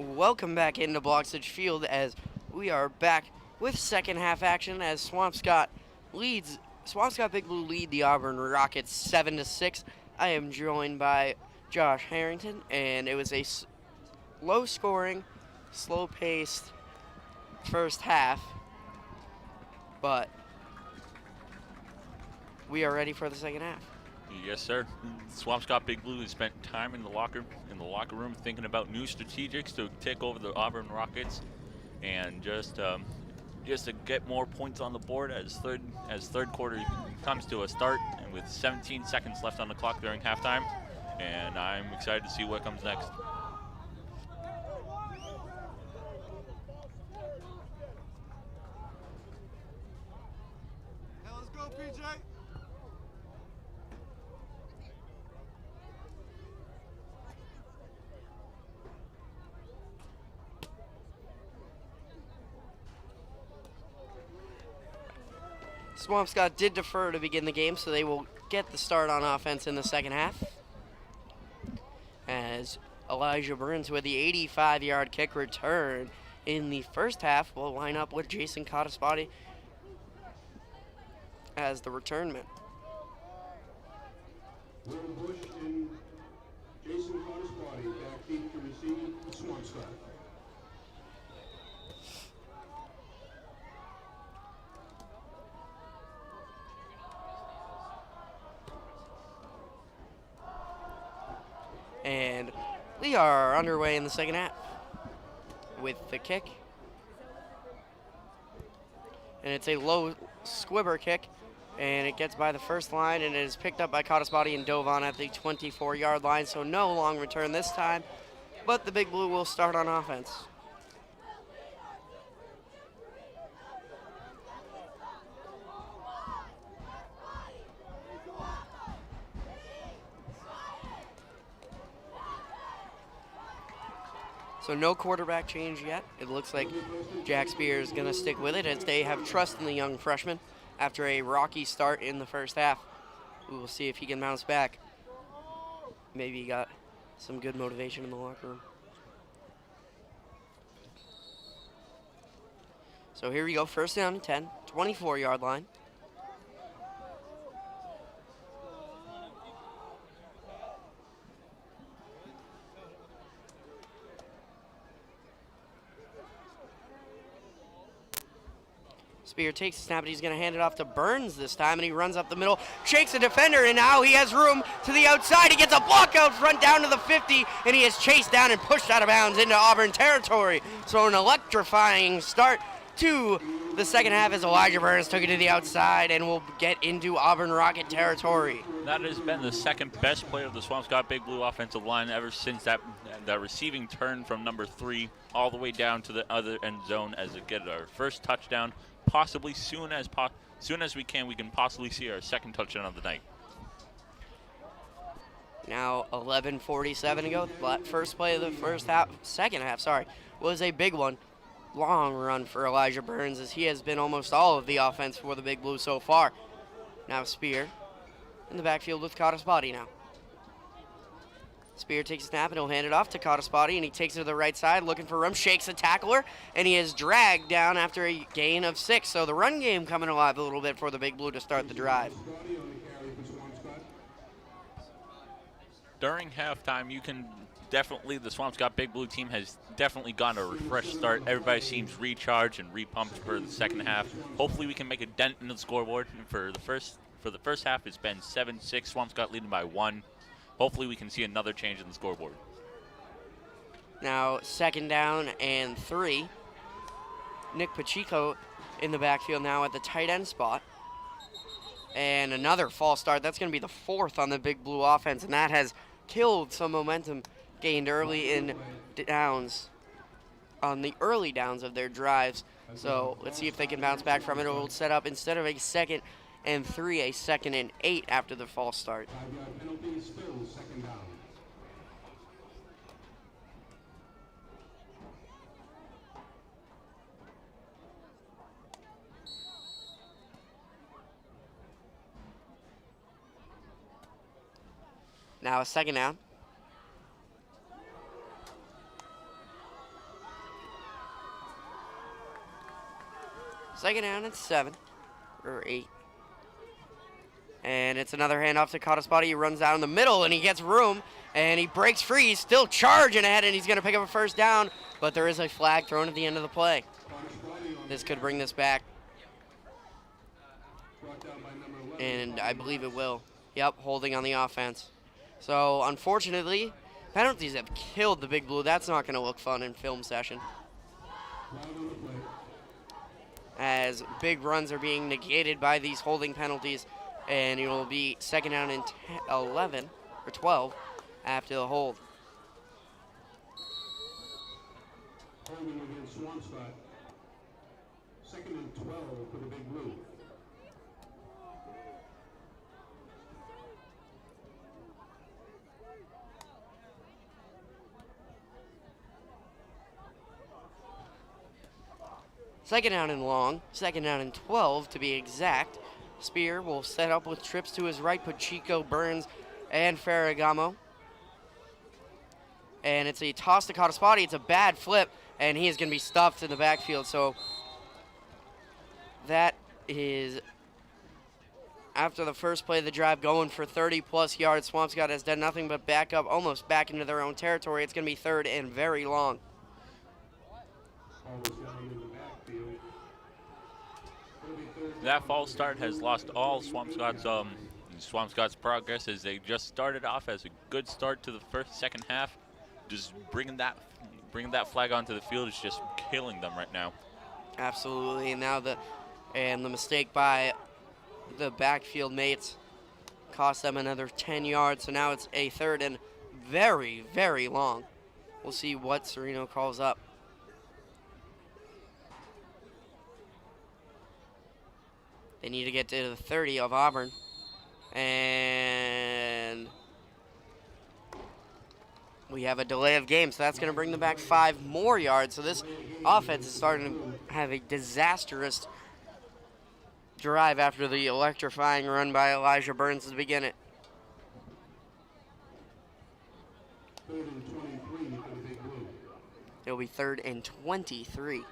Welcome back into Bloxage Field as we are back with second half action as Swampscott Big Blue lead the Auburn Rockets 7-6. I am joined by Josh Harrington, and it was a low scoring, slow paced first half, but we are ready for the second half. Yes, sir. Swampscott Big Blue has spent time in the locker room thinking about new strategics to take over the Auburn Rockets, and just to get more points on the board as third quarter comes to a start, and with 17 seconds left on the clock during halftime. And I'm excited to see what comes next. Let's go, PJ. Swampscott did defer to begin the game, so they will get the start on offense in the second half. As Elijah Burns with the 85-yard kick return in the first half will line up with Jason Cottaspotty as the return man. Will Bush and Jason Cottaspotty back deep to receive Swampscott. And we are underway in the second half with the kick. And it's a low squibber kick, and it gets by the first line, and it is picked up by Cottaspotty and dove on at the 24-yard line, so no long return this time, but the Big Blue will start on offense. So no quarterback change yet. It looks like Jack Spear is going to stick with it as they have trust in the young freshman after a rocky start in the first half. We will see if he can bounce back. Maybe he got some good motivation in the locker room. So here we go, first down and 10, 24-yard line. Spear takes a snap, and he's going to hand it off to Burns this time, and he runs up the middle, shakes a defender, and now he has room to the outside. He gets a block out front down to the 50, and he is chased down and pushed out of bounds into Auburn territory. So an electrifying start to the second half as Elijah Burns took it to the outside and will get into Auburn Rocket territory. That has been the second best play of the Swampscott Big Blue offensive line ever since that receiving turn from number 3 all the way down to the other end zone as it get our first touchdown. Possibly soon as we can possibly see our second touchdown of the night. Now 11:47 to go. First play of the second half, was a big one. Long run for Elijah Burns as he has been almost all of the offense for the Big Blue so far. Now Spear in the backfield with Cottaspotty now. Spear takes a snap, and he'll hand it off to Cottaspotty, and he takes it to the right side, looking for room, shakes a tackler, and he is dragged down after a gain of 6. So the run game coming alive a little bit for the Big Blue to start the drive. During halftime, the Swampscott Big Blue team has definitely gotten a refreshed start. Everybody seems recharged and repumped for the second half. Hopefully we can make a dent in the scoreboard. For the first half, it's been 7-6, Swampscott leading by 1. Hopefully we can see another change in the scoreboard. Now second down and 3. Nick Pacheco in the backfield now at the tight end spot. And another false start. That's going to be the 4th on the Big Blue offense, and that has killed some momentum gained early in downs, on the early downs of their drives. So let's see if they can bounce back from it. It will set up, instead of a 2nd and 3, a 2nd and 8 after the false start. 5-yard penalty, still second down. Now a second down. Second down and 7 or 8. And it's another handoff to Cottaspotty. He runs down the middle, and he gets room, and he breaks free. He's still charging ahead, and he's going to pick up a first down, but there is a flag thrown at the end of the play. This could bring this back, and I believe it will. Yep, holding on the offense. So, unfortunately, penalties have killed the Big Blue. That's not going to look fun in film session, as big runs are being negated by these holding penalties, and it will be second down and 11 or 12 after the hold. Holding against Swampscott. Second and 12 for the Big Blue. Second down and long, second down and 12 to be exact. Spear will set up with trips to his right, Pacheco, Burns, and Ferragamo. And it's a toss to Cottaspati. It's a bad flip, and he is going to be stuffed in the backfield. So that is, after the first play of the drive, going for 30-plus yards. Swampscott has done nothing but back up, almost back into their own territory. It's going to be third and very long. That false start has lost all Swampscott's progress, as they just started off as a good start to the second half. Just bringing that flag onto the field is just killing them right now. Absolutely, and now the mistake by the backfield mates cost them another 10 yards. So now it's a third and very, very long. We'll see what Sereno calls up. They need to get to the 30 of Auburn. And we have a delay of game, so that's going to bring them back 5 more yards. So this offense is starting to have a disastrous drive after the electrifying run by Elijah Burns to begin it. Third and 23 for the Big Blue. It'll be third and 23.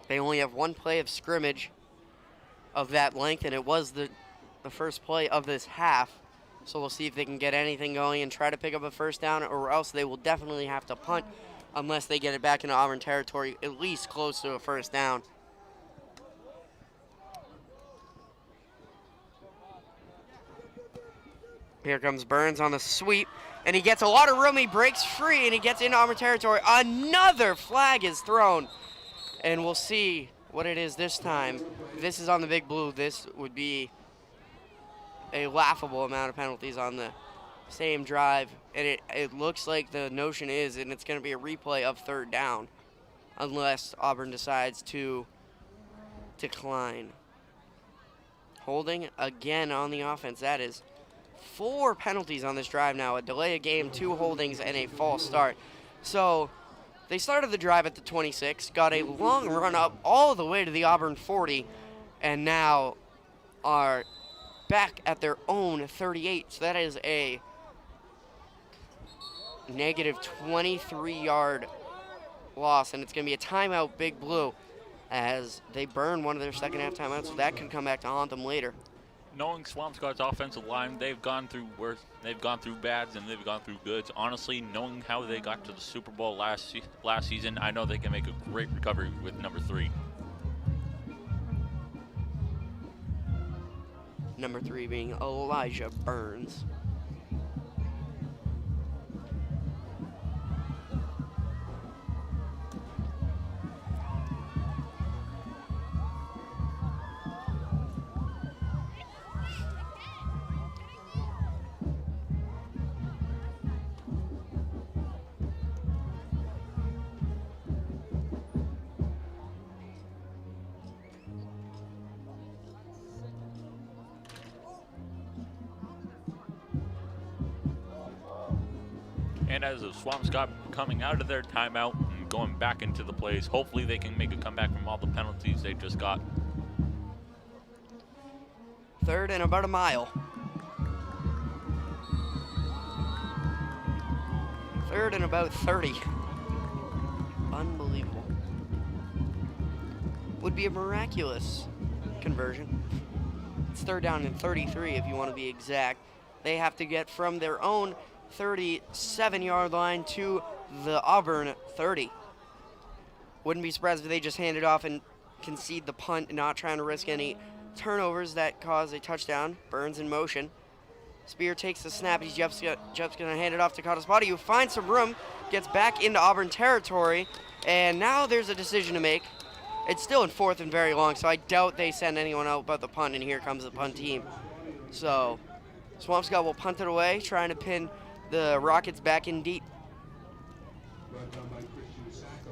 They only have one play of scrimmage of that length, and it was the first play of this half. So we'll see if they can get anything going and try to pick up a first down, or else they will definitely have to punt unless they get it back into Auburn territory, at least close to a first down. Here comes Burns on the sweep, and he gets a lot of room. He breaks free, and he gets into Auburn territory. Another flag is thrown, and we'll see what it is this time. If this is on the Big Blue, this would be a laughable amount of penalties on the same drive. And it looks like the notion is, and it's going to be a replay of third down, unless Auburn decides to decline. Holding again on the offense. That is 4 penalties on this drive now. A delay of game, 2 holdings, and a false start. So they started the drive at the 26, got a long run up all the way to the Auburn 40, and now are back at their own 38. So that is a negative 23-yard loss, and it's going to be a timeout, Big Blue, as they burn one of their second half timeouts, so that could come back to haunt them later. Knowing Swampscott's offensive line, they've gone through worse, they've gone through bads, and they've gone through goods. Honestly, knowing how they got to the Super Bowl last season, I know they can make a great recovery with number 3. Number 3 being Elijah Burns. And as of Swampscott coming out of their timeout and going back into the plays, hopefully they can make a comeback from all the penalties they just got. Third and about a mile. Third and about 30. Unbelievable. Would be a miraculous conversion. It's third down and 33 if you want to be exact. They have to get from their own 37-yard line to the Auburn 30. Wouldn't be surprised if they just hand it off and concede the punt, not trying to risk any turnovers that cause a touchdown. Burns in motion. Spear takes the snap. He's just going to hand it off to Kataspati, who finds some room, gets back into Auburn territory, and now there's a decision to make. It's still in 4th and very long, so I doubt they send anyone out but the punt, and here comes the punt team. So Swampscott will punt it away, trying to pin the Rockets back in deep. Brought down by Christian Sacco.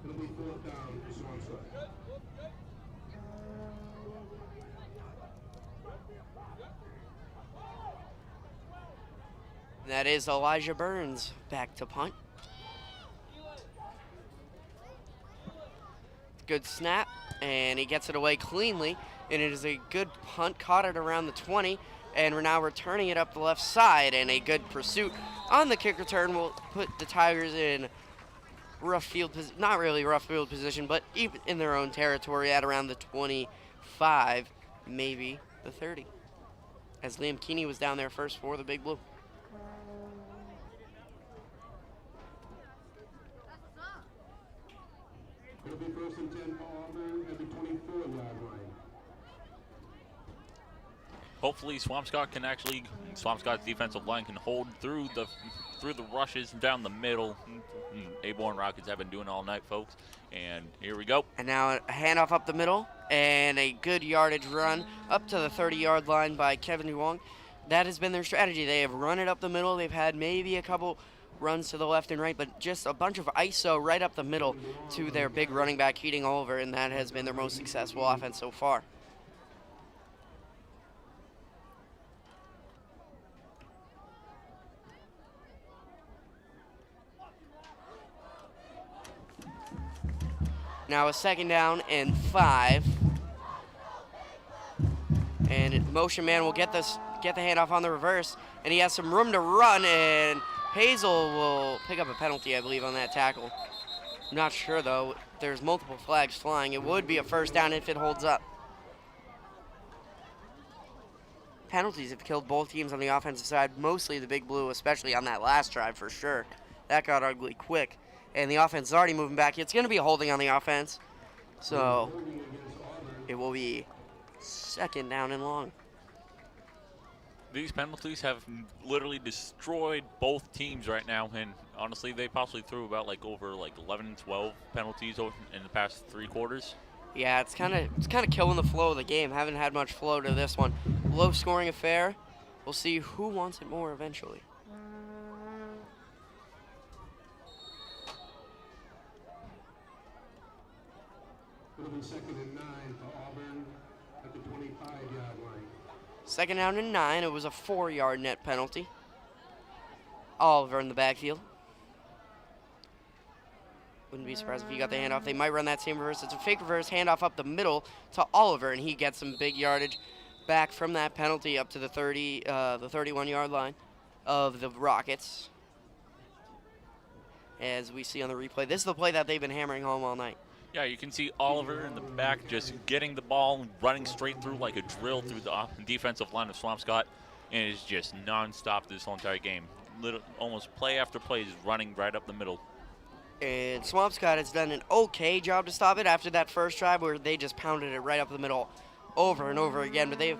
It'll be 4th down for Swampscott. That is Elijah Burns back to punt. Good snap, and he gets it away cleanly, and it is a good punt, caught it around the 20, and we're now returning it up the left side, and a good pursuit on the kick return will put the Tigers in rough field, not really rough field position, but even in their own territory at around the 25, maybe the 30, as Liam Keeney was down there first for the Big Blue. It'll be 1st and 10 for Auburn at the 24-yard line. Hopefully Swampscott's defensive line can hold through the rushes down the middle. Auburn Rockets have been doing all night, folks. And here we go. And now a handoff up the middle, and a good yardage run up to the 30-yard line by Kevin Duong. That has been their strategy. They have run it up the middle. They've had maybe a couple runs to the left and right, but just a bunch of ISO right up the middle to their big running back, Heating Oliver, and that has been their most successful offense so far. Now a 2nd down and 5. And motion man will get the handoff on the reverse, and he has some room to run, and Hazel will pick up a penalty, I believe, on that tackle. I'm not sure, though. There's multiple flags flying. It would be a 1st down if it holds up. Penalties have killed both teams on the offensive side, mostly the Big Blue, especially on that last drive for sure. That got ugly quick, and the offense is already moving back. It's going to be a holding on the offense, so it will be 2nd down and long. These penalties have literally destroyed both teams right now, and honestly, they possibly threw about over 11, 12 penalties in the past 3 quarters. Yeah, it's kind of killing the flow of the game. Haven't had much flow to this one. Low-scoring affair. We'll see who wants it more eventually. It'll be 2nd and 9 for Auburn at the 25-yard line. 2nd down and 9. It was a 4-yard net penalty. Oliver in the backfield. Wouldn't be surprised if he got the handoff. They might run that same reverse. It's a fake reverse handoff up the middle to Oliver, and he gets some big yardage back from that penalty up to the 31-yard line of the Rockets. As we see on the replay, this is the play that they've been hammering home all night. Yeah, you can see Oliver in the back just getting the ball, running straight through like a drill through the defensive line of Swampscott, and it's just nonstop this whole entire game. Almost play after play is running right up the middle. And Swampscott has done an okay job to stop it after that first drive where they just pounded it right up the middle over and over again, but they've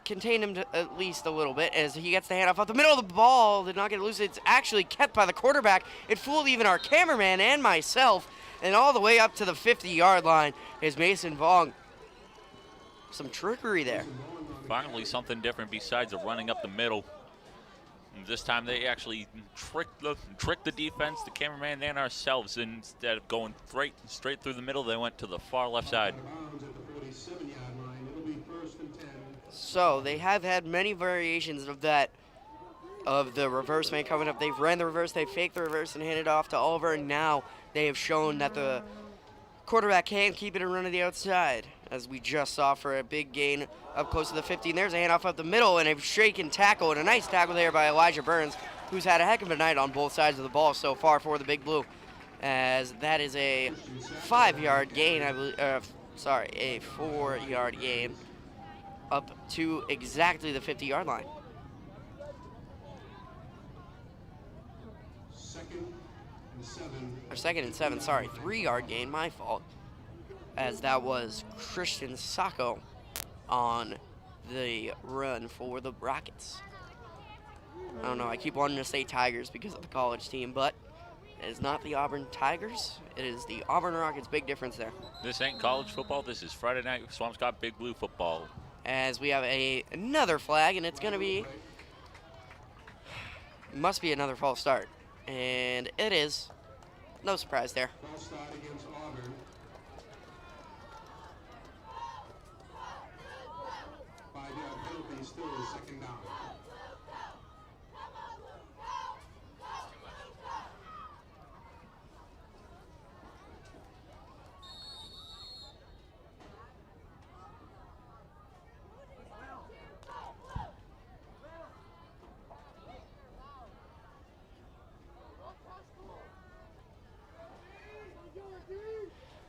contained him to at least a little bit as he gets the handoff up the middle of the ball. Did not get it loose. It's actually kept by the quarterback. It fooled even our cameraman and myself. And all the way up to the 50-yard line is Mason Vaughn. Some trickery there. Finally, something different besides the running up the middle. And this time they actually tricked the defense, the cameraman, and ourselves. Instead of going straight through the middle, they went to the far left side. So they have had many variations of that, of the reverse man coming up. They've ran the reverse, they faked the reverse and handed it off to Oliver, and now they have shown that the quarterback can keep it and run to the outside, as we just saw for a big gain up close to the 15. There's a handoff up the middle and a shaken tackle, and a nice tackle there by Elijah Burns, who's had a heck of a night on both sides of the ball so far for the Big Blue, as that is a 5-yard gain, I believe, a 4-yard gain up to exactly the 50-yard line. Or 2nd and 7, sorry, 3-yard gain, my fault. as that was Christian Sacco on the run for the Rockets. I don't know, I keep wanting to say Tigers because of the college team, but it is not the Auburn Tigers. It is the Auburn Rockets. Big difference there. This ain't college football. This is Friday night Swampscott Big Blue football. As we have another flag, and it's going to be, must be another false start. And it is. No surprise there. False start against Auburn. 5-yard penalty, still a second down.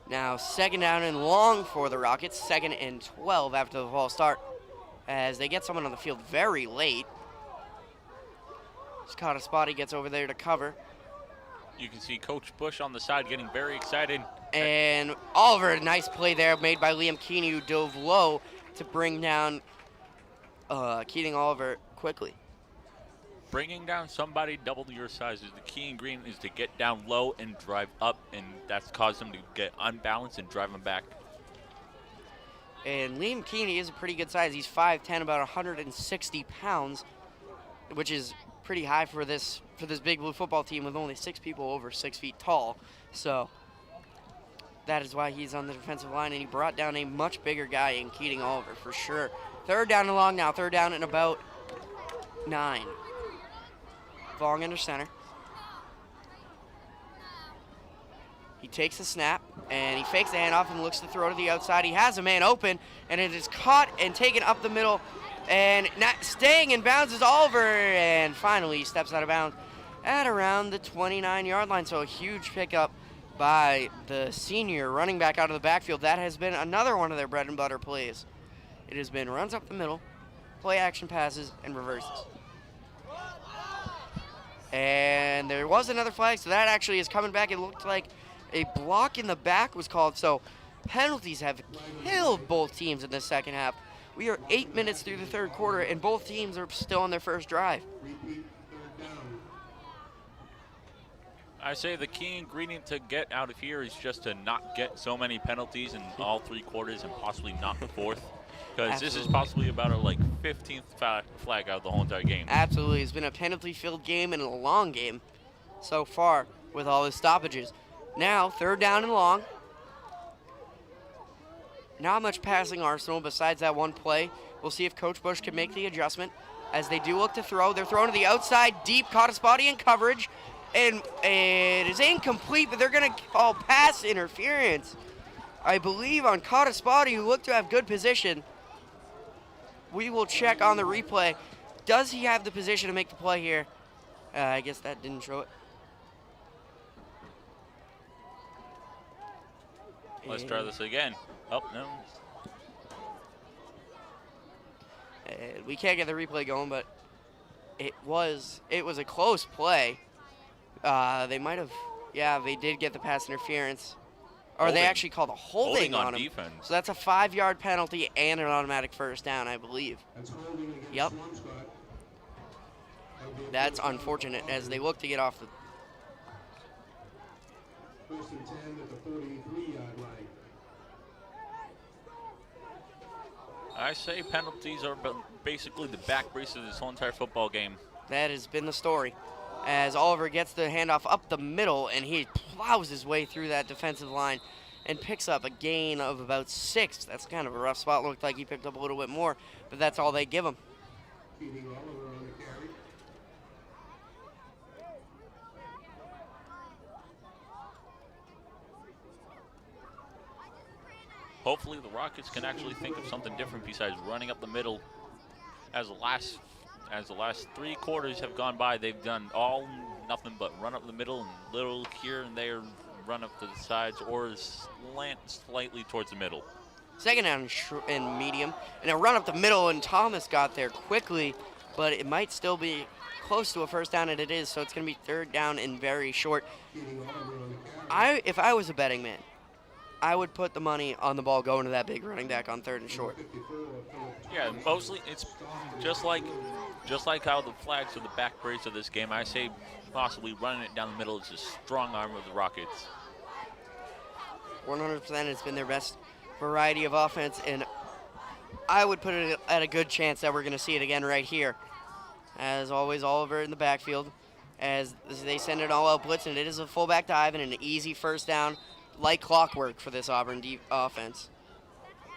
Now, second down and long for the Rockets. 2nd and 12 after the false start, as they get someone on the field very late. Just caught a spot. He gets over there to cover. You can see Coach Bush on the side getting very excited. And Oliver, nice play there made by Liam Keeney, who dove low to bring down Keating Oliver quickly. Bringing down somebody double your size is the key ingredient, is to get down low and drive up, and that's caused them to get unbalanced and drive them back. And Liam Keeney is a pretty good size. He's 5'10", about 160 pounds, which is pretty high for this Big Blue football team with only 6 people over 6 feet tall. So that is why he's on the defensive line, and he brought down a much bigger guy in Keating Oliver for sure. 3rd down and long now. 3rd down and about 9. Long under center. He takes the snap, and he fakes the handoff and looks to throw to the outside. He has a man open, and it is caught and taken up the middle, and not staying in bounds is Oliver, and finally he steps out of bounds at around the 29-yard line. So a huge pickup by the senior running back out of the backfield. That has been another one of their bread and butter plays. It has been runs up the middle, play action passes, and reverses. And there was another flag, so that actually is coming back. It looked like a block in the back was called, so penalties have killed both teams in the second half. We are 8 minutes through the 3rd quarter, and both teams are still on their first drive. Repeat, 3rd down. I say the key ingredient to get out of here is just to not get so many penalties in all 3 quarters and possibly not the 4th. Because this is possibly about a 15th flag out of the whole entire game. Absolutely. It's been a penalty-filled game and a long game so far with all the stoppages. Now, 3rd down and long. Not much passing arsenal besides that one play. We'll see if Coach Bush can make the adjustment as they do look to throw. They're throwing to the outside, deep, caught a spotty in coverage, and it is incomplete, but they're going to call pass interference, I believe, on Cottaspotty, who looked to have good position. We will check on the replay. Does he have the position to make the play here? I guess that didn't show it. Let's try this again. Oh, no. We can't get the replay going, but it was a close play. They might have, yeah, they did get the pass interference. Or they actually called a holding on him. Defense. So that's a 5-yard penalty and an automatic first down, I believe. That's holding against Yep. Swampscott. That's unfortunate as they look to get off the. 1st and 10 at the 43-yard line. I say penalties are basically the back brace of this whole entire football game. That has been the story. As Oliver gets the handoff up the middle, and he plows his way through that defensive line and picks up a gain of about 6. That's kind of a rough spot. Looked like he picked up a little bit more, but that's all they give him. Keating Oliver on the carry. Hopefully the Rockets can actually think of something different besides running up the middle. As the last 3 quarters have gone by, they've done nothing but run up the middle and little here and there, run up to the sides or slant slightly towards the middle. 2nd down and medium, and a run up the middle, and Thomas got there quickly, but it might still be close to a first down, and it is, so it's going to be 3rd down and very short. Keating Oliver on the carry. If I was a betting man, I would put the money on the ball going to that big running back on 3rd and short. Yeah, mostly it's just like how the flags are the back brace of this game. I say possibly running it down the middle is a strong arm of the Rockets. 100% it's been their best variety of offense, and I would put it at a good chance that we're going to see it again right here. As always, Oliver in the backfield as they send it all out blitz, and it is a fullback dive and an easy first down like clockwork for this Auburn offense.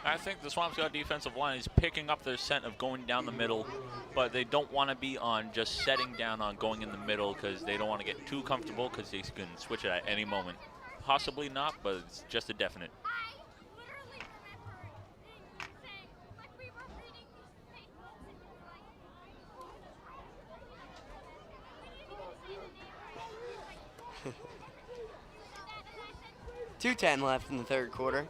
I think the Swampscott defensive line is picking up their scent of going down the middle, but they don't want to be on just setting down on going in the middle because they don't want to get too comfortable because they can switch it at any moment. Possibly not, but it's just a definite. .210 left in the 3rd quarter.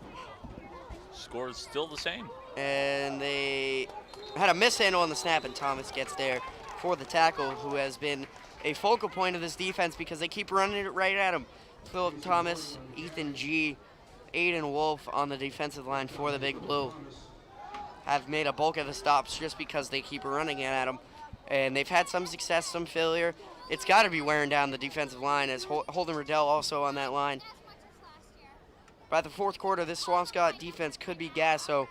Score is still the same. And they had a mishandle on the snap, and Thomas gets there for the tackle, who has been a focal point of this defense because they keep running it right at him. Philip Thomas, Ethan G., Aiden Wolf on the defensive line for the Big Blue have made a bulk of the stops just because they keep running it at them. And they've had some success, some failure. It's got to be wearing down the defensive line, as Holden Riddell also on that line. By the 4th quarter, this Swampscott defense could be gas, so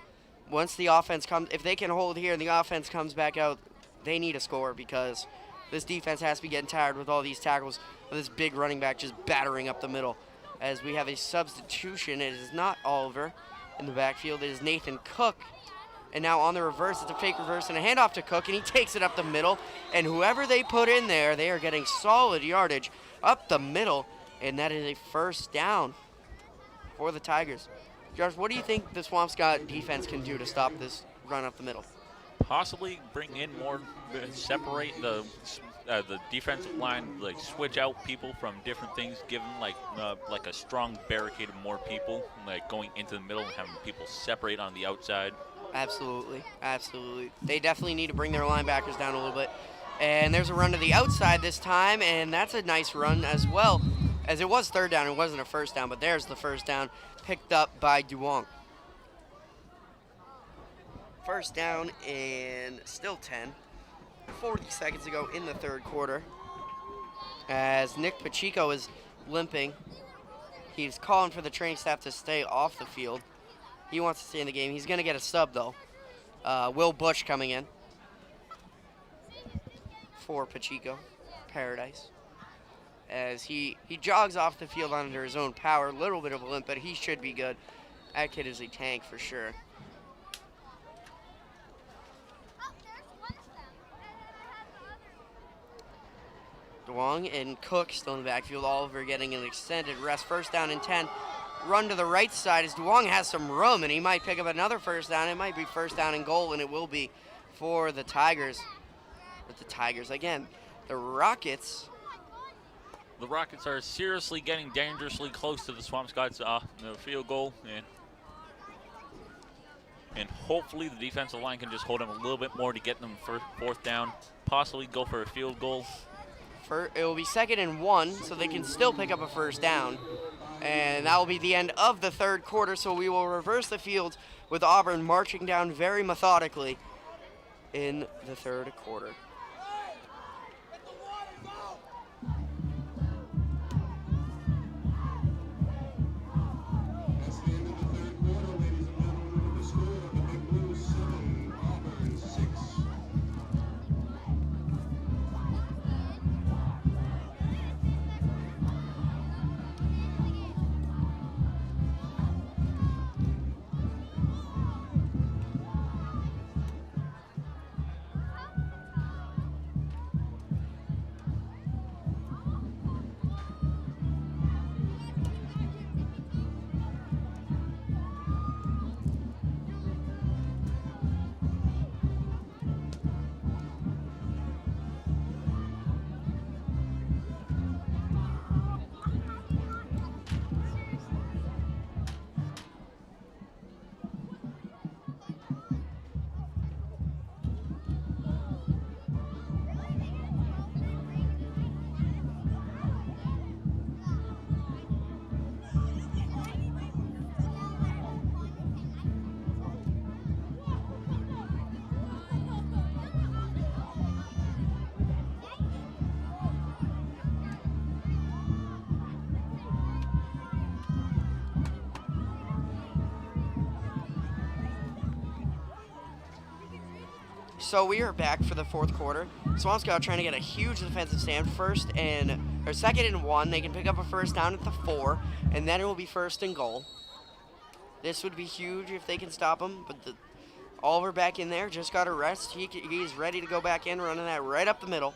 once the offense comes, if they can hold here and the offense comes back out, they need a score because this defense has to be getting tired with all these tackles of this big running back just battering up the middle. As we have a substitution, it is not Oliver in the backfield, it is Nathan Cook. And now on the reverse, it's a fake reverse and a handoff to Cook, and he takes it up the middle. And whoever they put in there, they are getting solid yardage up the middle, and that is a first down for the Tigers. Josh, what do you think the Swampscott defense can do to stop this run up the middle? Possibly bring in more, separate the defensive line, like switch out people from different things, give them like a strong barricade of more people, like going into the middle and having people separate on the outside. Absolutely, absolutely. They definitely need to bring their linebackers down a little bit. And there's a run to the outside this time, and that's a nice run as well. As it was 3rd down, it wasn't a first down, but there's the first down picked up by Duong. First down and still 10. 40 seconds ago in the 3rd quarter. As Nick Pacheco is limping. He's calling for the training staff to stay off the field. He wants to stay in the game. He's going to get a sub, though. Will Bush coming in for Pacheco. Paradise. As he jogs off the field under his own power. A little bit of a limp, but he should be good. That kid is a tank for sure. Duong and Cook still in the backfield. Oliver getting an extended rest. First down and 10. Run to the right side as Duong has some room, and he might pick up another first down. It might be first down and goal, and it will be for the Tigers. But the Tigers, again, the Rockets. The Rockets are seriously getting dangerously close to the Swampscott's field goal, and hopefully the defensive line can just hold them a little bit more to get them for 4th down, possibly go for a field goal. It will be 2nd and 1, so they can still pick up a first down. And that will be the end of the 3rd quarter, so we will reverse the field with Auburn marching down very methodically in the 3rd quarter. That's the end of the 3rd quarter, ladies and gentlemen, with the score of the Big Blue 7, Auburn 6. So we are back for the fourth quarter. Swampscott trying to get a huge defensive stand. Second and 1. They can pick up a first down at the 4, and then it will be first and goal. This would be huge if they can stop him, but Oliver back in there, just got a rest. He's ready to go back in, running that right up the middle.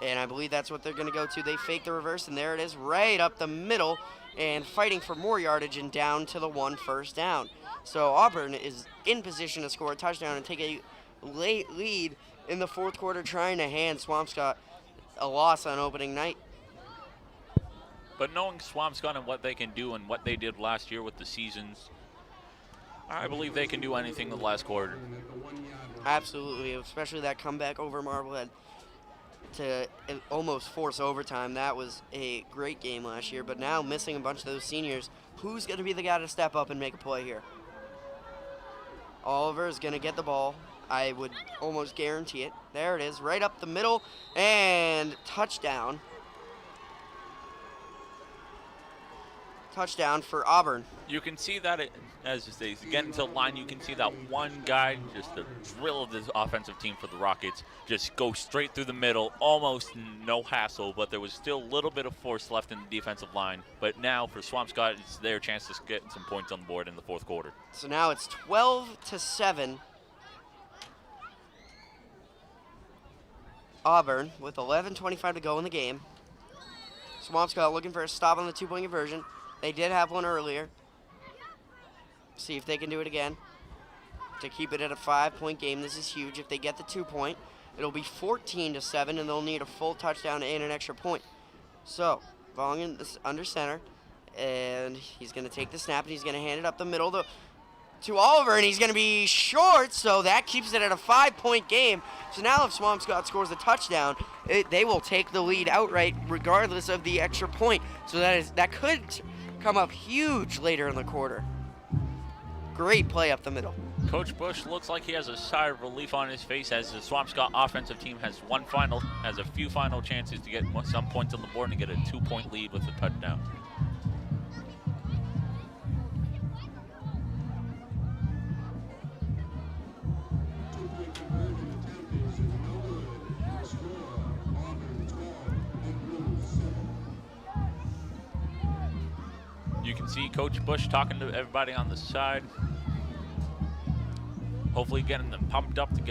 And I believe that's what they're going to go to. They fake the reverse, and there it is, right up the middle, and fighting for more yardage and down to the 1 first down. So Auburn is in position to score a touchdown and take a late lead in the fourth quarter, trying to hand Swampscott a loss on opening night. But knowing Swampscott and what they can do and what they did last year with the seasons, I believe they can do anything in the last quarter. Absolutely, especially that comeback over Marblehead to almost force overtime. That was a great game last year, but now missing a bunch of those seniors, who's going to be the guy to step up and make a play here? Oliver is going to get the ball. I would almost guarantee it. There it is, right up the middle, and touchdown. Touchdown for Auburn. You can see that as they get into the line, you can see that one guy, just the drill of this offensive team for the Rockets, just go straight through the middle, almost no hassle, but there was still a little bit of force left in the defensive line. But now for Swampscott, it's their chance to get some points on the board in the fourth quarter. So now it's 12-7. Auburn with 11:25 to go in the game. Swampscott looking for a stop on the two-point conversion. They did have one earlier. See if they can do it again to keep it at a 5-point game. This is huge. If they get the 2-point, it'll be 14-7, and they'll need a full touchdown and an extra point. So Vongen is under center, and he's going to take the snap, and he's going to hand it up the middle to Oliver, and he's going to be short, so that keeps it at a 5-point game. So now if Swampscott scores a touchdown, they will take the lead outright regardless of the extra point. So that could come up huge later in the quarter. Great play up the middle. Coach Bush looks like he has a sigh of relief on his face as the Swampscott offensive team has a few final chances to get some points on the board and get a 2-point lead with a touchdown. You can see Coach Bush talking to everybody on the side. Hopefully getting them pumped up to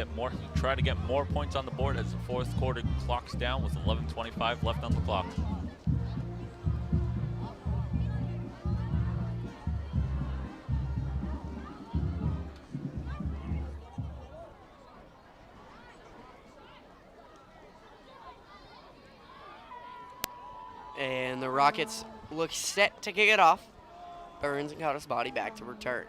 try to get more points on the board as the fourth quarter clocks down with 11:25 left on the clock. And the Rockets look set to kick it off. Burns and Cottis body back to return.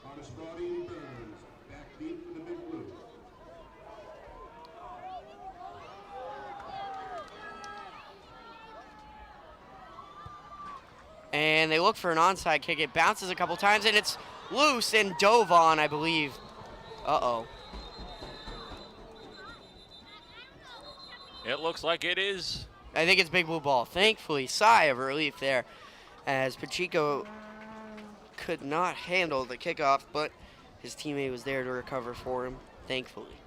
Cottis brought in Burns, back deep for the Big Blue. And they look for an onside kick. It bounces a couple times, and it's loose and dove on, I believe. Uh-oh. It looks like it is. I think it's Big Blue ball. Thankfully, sigh of relief there, as Pacheco could not handle the kickoff, but his teammate was there to recover for him, thankfully.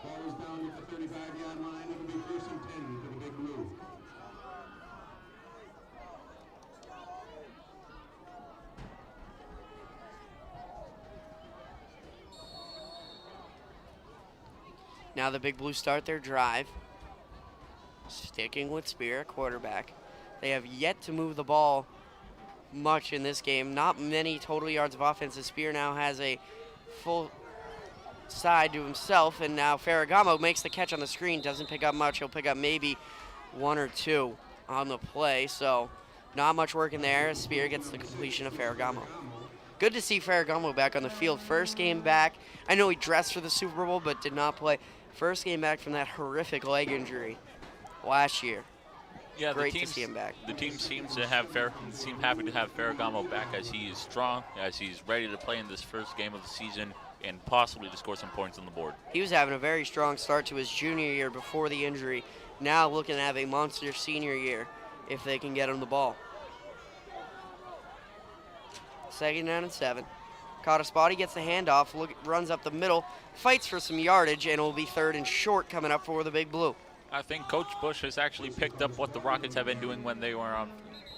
Ball is down at the 35-yard line. It'll be first and 10 for the Big Blue. Now the Big Blue start their drive, sticking with Spear at quarterback. They have yet to move the ball much in this game. Not many total yards of offense, as Spear now has a full side to himself, and now Ferragamo makes the catch on the screen. Doesn't pick up much. He'll pick up maybe 1 or 2 on the play, so not much work in there as Spear gets the completion of Ferragamo. Good to see Ferragamo back on the field. First game back. I know he dressed for the Super Bowl, but did not play. First game back from that horrific leg injury last year. Yeah, Great to see him back. The team seems happy to have Ferragamo back, as he is strong, as he's ready to play in this first game of the season and possibly to score some points on the board. He was having a very strong start to his junior year before the injury. Now looking to have a monster senior year if they can get him the ball. 2nd down and 7. Cottaspotty gets the handoff, runs up the middle, fights for some yardage, and it will be 3rd and short coming up for the Big Blue. I think Coach Bush has actually picked up what the Rockets have been doing when they were on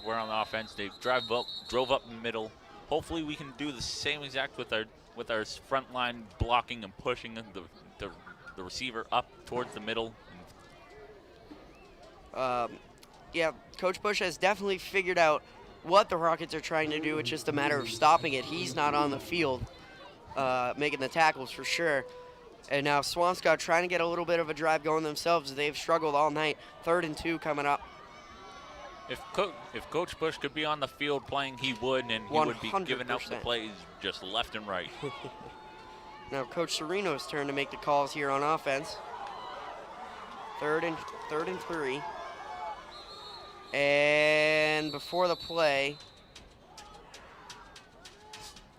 offense. They drove up the middle. Hopefully we can do the same exact with our front line blocking and pushing the receiver up towards the middle. Yeah, Coach Bush has definitely figured out what the Rockets are trying to do. It's just a matter of stopping it. He's not on the field making the tackles for sure. And now Swampscott trying to get a little bit of a drive going themselves. They've struggled all night. 3rd and 2 coming up. If Coach Bush could be on the field playing, he would, and he would be giving out the plays just left and right. Now Coach Sereno's turn to make the calls here on offense. 3rd and 3. And before the play,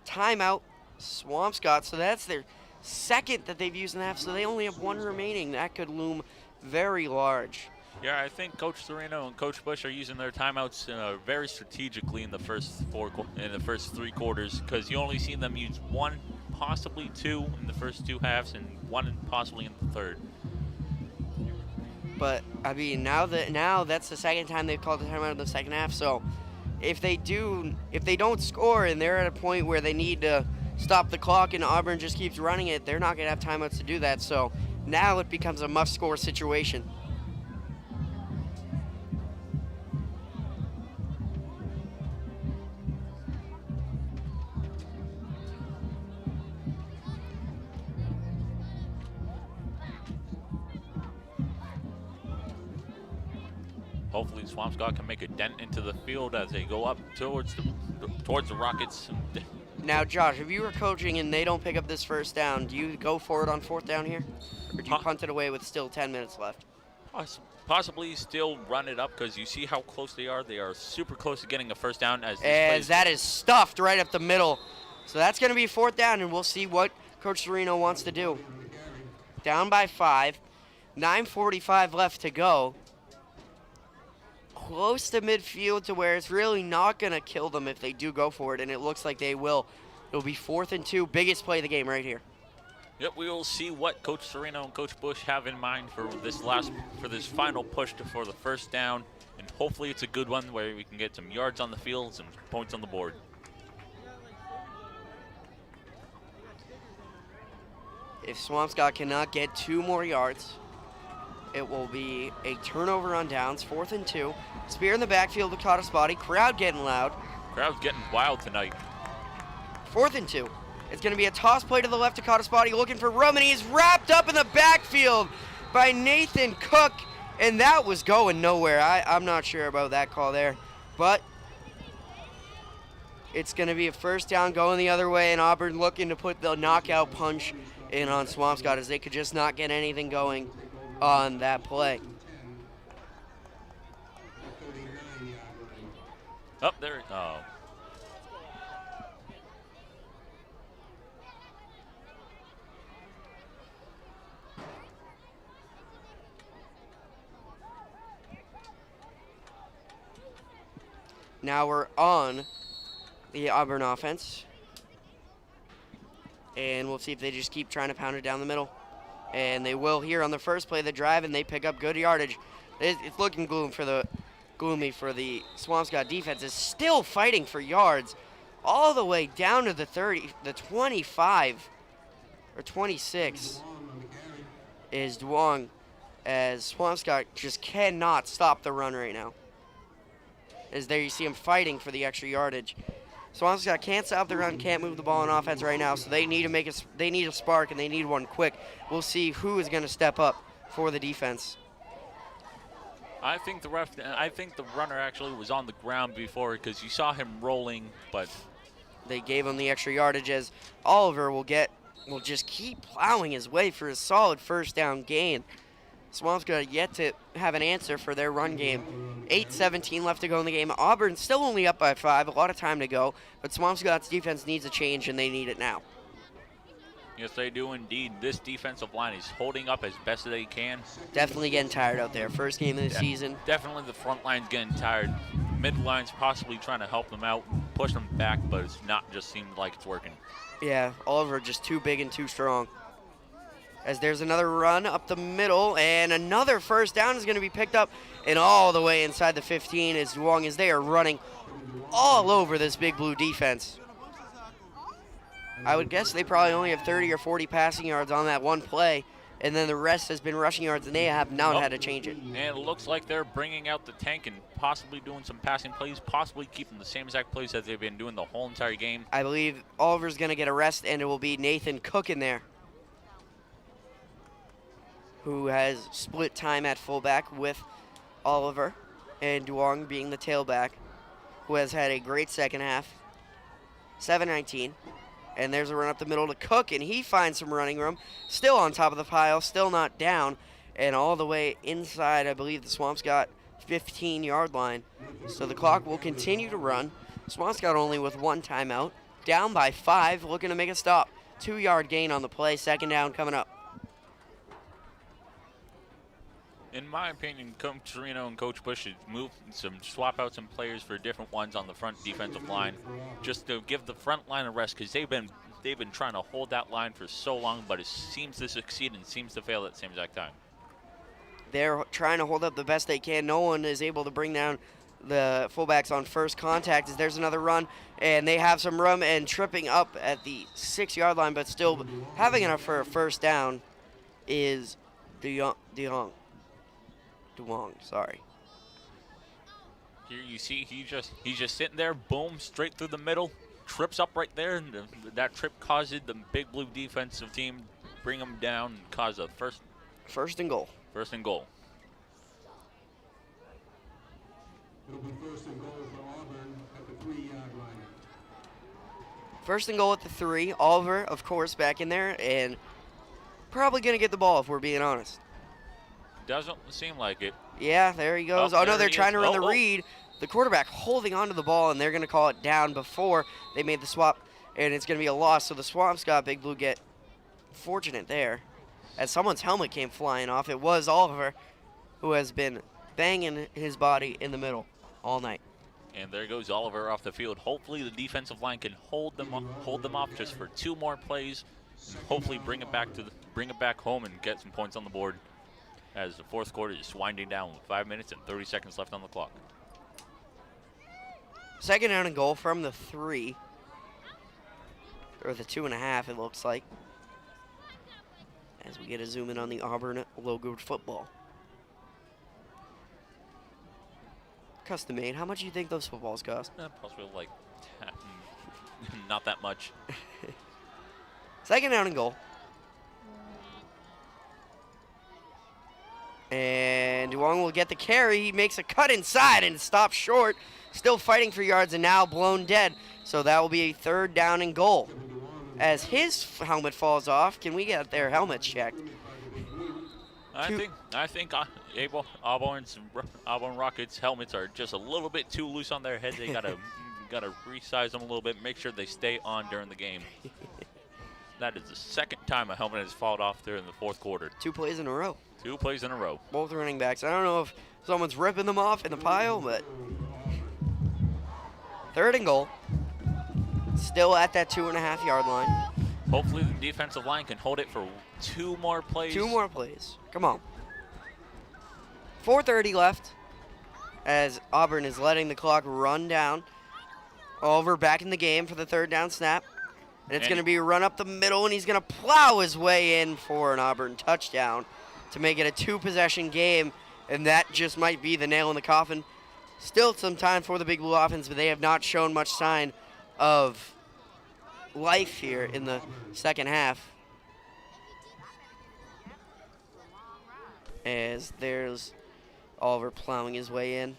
timeout, Swampscott. So that's their 2nd that they've used in the half, so they only have 1 remaining. That could loom very large. Yeah, I think Coach Sereno and Coach Bush are using their timeouts very strategically in the first 3 quarters, because you only see them use 1, possibly 2 in the first 2 halves, and 1 possibly in the 3rd. But I mean, now that's the 2nd time they've called the timeout in the 2nd half. So if they don't score and they're at a point where they need to stop the clock and Auburn just keeps running it, they're not going to have timeouts to do that. So now it becomes a must-score situation. Hopefully Swampscott can make a dent into the field as they go up towards the Rockets. Now, Josh, if you were coaching and they don't pick up this 1st down, do you go for it on 4th down here? Or do you punt it away with still 10 minutes left? Possibly still run it up, because you see how close they are. They are super close to getting a 1st down. As that is stuffed right up the middle. So that's going to be 4th down, and we'll see what Coach Sereno wants to do. Down by 5. 9:45 left to go. Close to midfield to where it's really not going to kill them if they do go for it, and it looks like they will. It'll be 4th and 2, biggest play of the game right here. Yep, we will see what Coach Sereno and Coach Bush have in mind for this final push for the 1st down, and hopefully it's a good one where we can get some yards on the field, some points on the board. If Swampscott cannot get 2 more yards, it will be a turnover on downs, 4th and 2. Spear in the backfield with Cottaspotty. Crowd getting loud. Crowd's getting wild tonight. 4th and 2. It's going to be a toss play to the left to Cottaspotty, looking for Roman. He's wrapped up in the backfield by Nathan Cook, and that was going nowhere. I'm not sure about that call there, but it's going to be a 1st down going the other way, and Auburn looking to put the knockout punch in on Swampscott, as they could just not get anything going on that play. Up there. Oh. Now we're on the Auburn offense, and we'll see if they just keep trying to pound it down the middle. And they will here on the first play of the drive, and they pick up good yardage. It's looking gloomy for the Swampscott defense. Is still fighting for yards all the way down to the 30, the 25 or 26 is Duong, as Swampscott just cannot stop the run right now. As there you see him fighting for the extra yardage. Swampscott can't stop the run, can't move the ball on offense right now, so they need to they need a spark, and they need one quick. We'll see who is going to step up for the defense. I think the runner actually was on the ground before, because you saw him rolling, but they gave him the extra yardage, as Oliver will just keep plowing his way for a solid 1st down gain. Swampscott yet to have an answer for their run game. 8:17 left to go in the game. Auburn still only up by 5, a lot of time to go, but Swampscott's defense needs a change, and they need it now. Yes, they do indeed. This defensive line is holding up as best as they can. Definitely getting tired out there. First game of the season. Definitely the front line's getting tired. Mid line's possibly trying to help them out, push them back, but it's not just seemed like it's working. Yeah, Oliver just too big and too strong. As there's another run up the middle, and another first down is going to be picked up and all the way inside the 15 as long as they are running all over this Big Blue defense. I would guess they probably only have 30 or 40 passing yards on that one play, and then the rest has been rushing yards, and they have not had to change it. And it looks like they're bringing out the tank and possibly doing some passing plays, possibly keeping the same exact plays that they've been doing the whole entire game. I believe Oliver's going to get a rest, and it will be Nathan Cook in there, who has split time at fullback with Oliver, and Duong being the tailback, who has had a great second half. 7:19. And there's a run up the middle to Cook, and he finds some running room. Still on top of the pile, still not down, and all the way inside, I believe the Swampscott 15-yard line. So the clock will continue to run. Swampscott only with 1 timeout, down by 5, looking to make a stop. 2-yard gain on the play, second down coming up. In my opinion, Coach Torino and Coach Bush should swap out some players for different ones on the front defensive line, just to give the front line a rest, because they've been trying to hold that line for so long, but it seems to succeed and seems to fail at the same exact time. They're trying to hold up the best they can. No one is able to bring down the fullbacks on first contact. As there's another run, and they have some room and tripping up at the 6-yard line, but still having enough for a first down is Duong, sorry. Here you see he's just sitting there, boom, straight through the middle, trips up right there, and that trip causes the Big Blue defensive team bring them down and cause a First and goal. First and goal. It'll be first and goal for Auburn at the 3-yard line. First and goal at the 3. Oliver, of course, back in there, and probably going to get the ball if we're being honest. Doesn't seem like it. Yeah, there he goes. Oh, no, they're trying to run the read. The quarterback holding onto the ball, and they're going to call it down before they made the swap, and it's going to be a loss. So the Swampscott Big Blue get fortunate there, as someone's helmet came flying off. It was Oliver, who has been banging his body in the middle all night. And there goes Oliver off the field. Hopefully the defensive line can hold them off just for 2 more plays, and hopefully bring it back home and get some points on the board, as the fourth quarter is winding down with 5 minutes and 30 seconds left on the clock. Second down and goal from the 3, or the 2.5, it looks like, as we get a zoom in on the Auburn logoed football. Custom made. How much do you think those footballs cost? Possibly like not that much. Second down and goal. And Duong will get the carry. He makes a cut inside and stops short. Still fighting for yards and now blown dead. So that will be a third down and goal. As his helmet falls off, can we get their helmets checked? I think Auburn Rockets helmets are just a little bit too loose on their head. They gotta resize them a little bit, make sure they stay on during the game. That is the second time a helmet has fallen off there in the fourth quarter. 2 plays in a row. 2 plays in a row. Both running backs. I don't know if someone's ripping them off in the pile, but third and goal. Still at that 2.5-yard line. Hopefully the defensive line can hold it for 2 more plays. 2 more plays. Come on. 4:30 left as Auburn is letting the clock run down. Oliver back in the game for the third down snap. And it's going to be a run up the middle, and he's going to plow his way in for an Auburn touchdown to make it a 2-possession game, and that just might be the nail in the coffin. Still some time for the Big Blue offense, but they have not shown much sign of life here in the second half. As there's Oliver plowing his way in.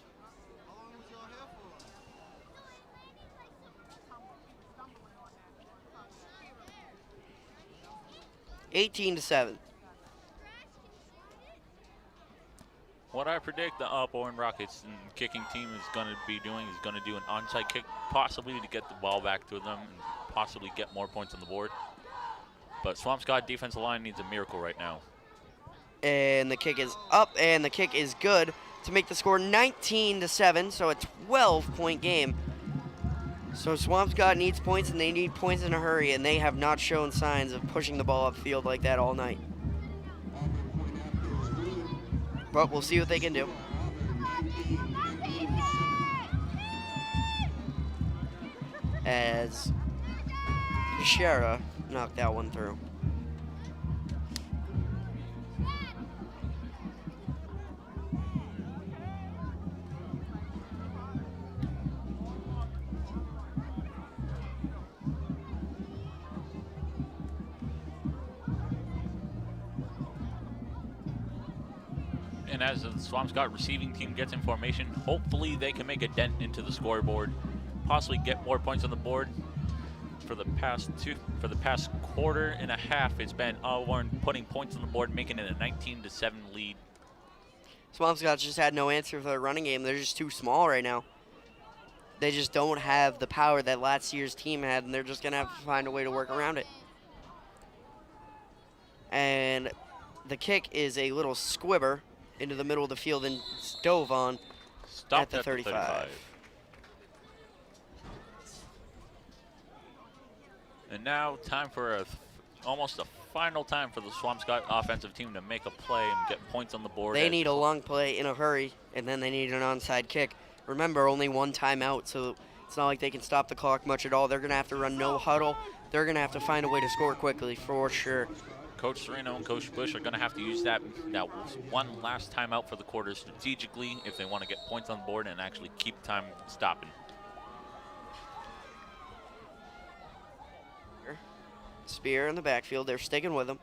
(18-7). What I predict the Auburn Rockets kicking team is going to be doing is going to do an onside kick, possibly to get the ball back to them and possibly get more points on the board. But Swampscott defensive line needs a miracle right now. And the kick is up, and the kick is good to make the score 19-7, so a 12-point game. So Swampscott needs points, and they need points in a hurry, and they have not shown signs of pushing the ball upfield like that all night. But we'll see what they can do. As Shara knocked that one through. And as the Swampscott receiving team gets in formation, hopefully they can make a dent into the scoreboard, possibly get more points on the board. For the past quarter and a half, it's been Auburn putting points on the board, making it a 19-7 lead. Swampscott just had no answer for their running game. They're just too small right now. They just don't have the power that last year's team had, and they're just going to have to find a way to work around it. And the kick is a little squibber into the middle of the field and dove on at the 35. And now time for almost a final time for the Swampscott offensive team to make a play and get points on the board. They need a long play in a hurry, and then they need an onside kick. Remember, only one timeout, so it's not like they can stop the clock much at all. They're going to have to run no huddle. They're going to have to find a way to score quickly for sure. Coach Serino and Coach Bush are going to have to use that one last timeout for the quarter strategically if they want to get points on the board and actually keep time stopping. Spear in the backfield. They're sticking with him.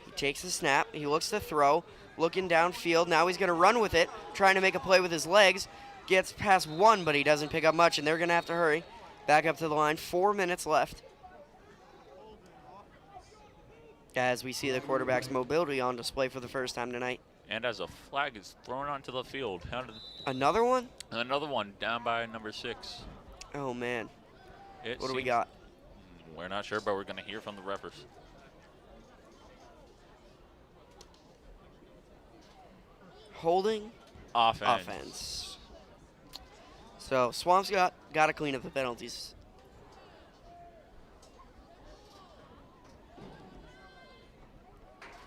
He takes the snap. He looks to throw. Looking downfield. Now he's going to run with it. Trying to make a play with his legs. Gets past one, but he doesn't pick up much, and they're going to have to hurry. Back up to the line. 4 minutes left. As we see the quarterback's mobility on display for the first time tonight. And as a flag is thrown onto the field. Another one? Another one down by number 6. Oh, man. What do we seems- got? We're not sure, but we're going to hear from the referees. Holding. Offense. So Swampscott got to clean up the penalties.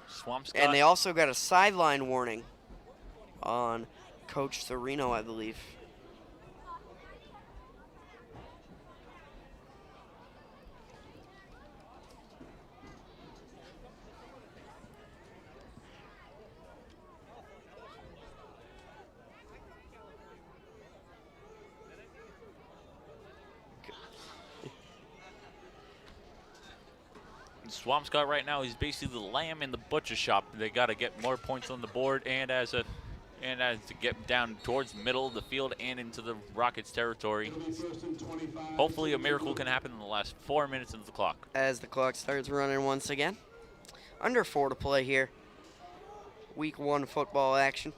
Swampscott. And they also got a sideline warning on Coach Serino, I believe. Swampscott right now is basically the lamb in the butcher shop. They got to get more points on the board, and as to get down towards the middle of the field and into the Rockets territory. Hopefully a miracle can happen in the last 4 minutes of the clock. As the clock starts running once again. Under 4 to play here. Week 1 football action.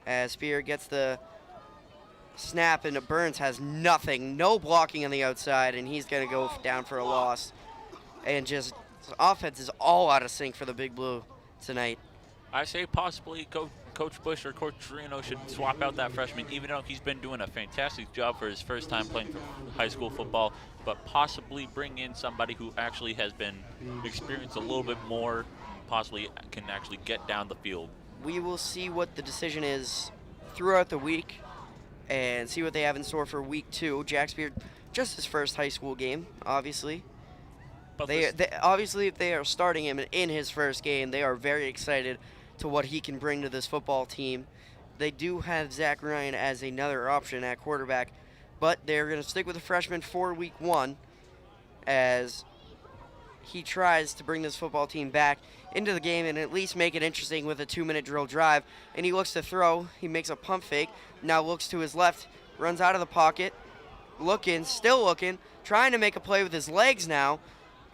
As Spear gets the snap, and Burns has nothing. No blocking on the outside, and he's going to go down for a loss. And just offense is all out of sync for the Big Blue tonight. I say possibly Coach Bush or Coach Serino should swap out that freshman, even though he's been doing a fantastic job for his first time playing for high school football, but possibly bring in somebody who actually has been experienced a little bit more, possibly can actually get down the field. We will see what the decision is throughout the week and see what they have in store for week 2. Jack Spear, just his first high school game, obviously. But They obviously, if they are starting him in his first game, they are very excited to what he can bring to this football team. They do have Zach Ryan as another option at quarterback, but they're going to stick with the freshman for week 1 as he tries to bring this football team back into the game and at least make it interesting with a 2-minute drill drive. And he looks to throw. He makes a pump fake. Now looks to his left, runs out of the pocket, still looking, trying to make a play with his legs now.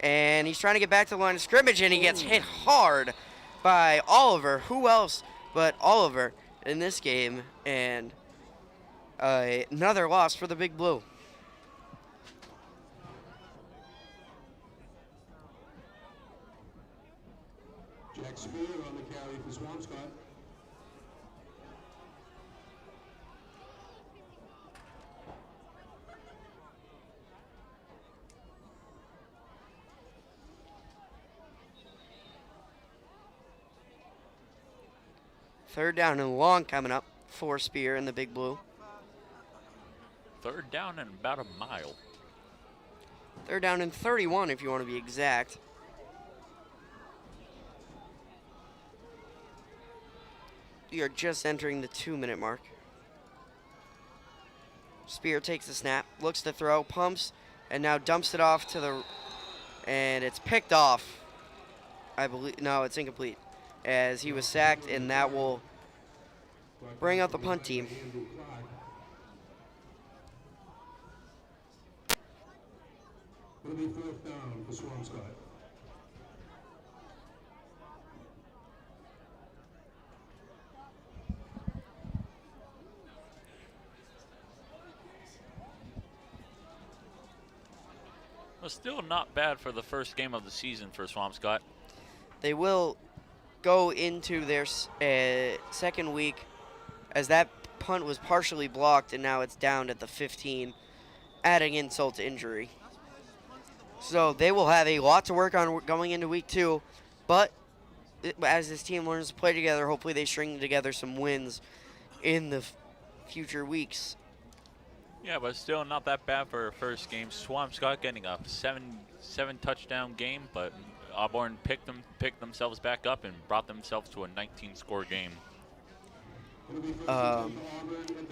And he's trying to get back to the line of scrimmage, and he gets hit hard by Oliver. Who else but Oliver in this game? And another loss for the Big Blue. Jack Spear on the carry for Swampscott. Third down and long coming up for Spear in the Big Blue. Third down and about a mile. Third down and 31 if you want to be exact. We are just entering the 2-minute mark. Spear takes the snap, looks to throw, pumps, and now dumps it off to the, and it's picked off. I believe, no, it's incomplete, as he was sacked, and that will bring out the punt team. It'll be fourth down for Swampscott. Well, still not bad for the first game of the season for Swampscott. They will go into their second week, as that punt was partially blocked and now it's down at the 15, adding insult to injury. So they will have a lot to work on going into week 2, but as this team learns to play together, hopefully they string together some wins in the future weeks. Yeah, but still not that bad for a first game. Swampscott getting a seven touchdown game, but Auburn picked themselves back up and brought themselves to a 19-score game.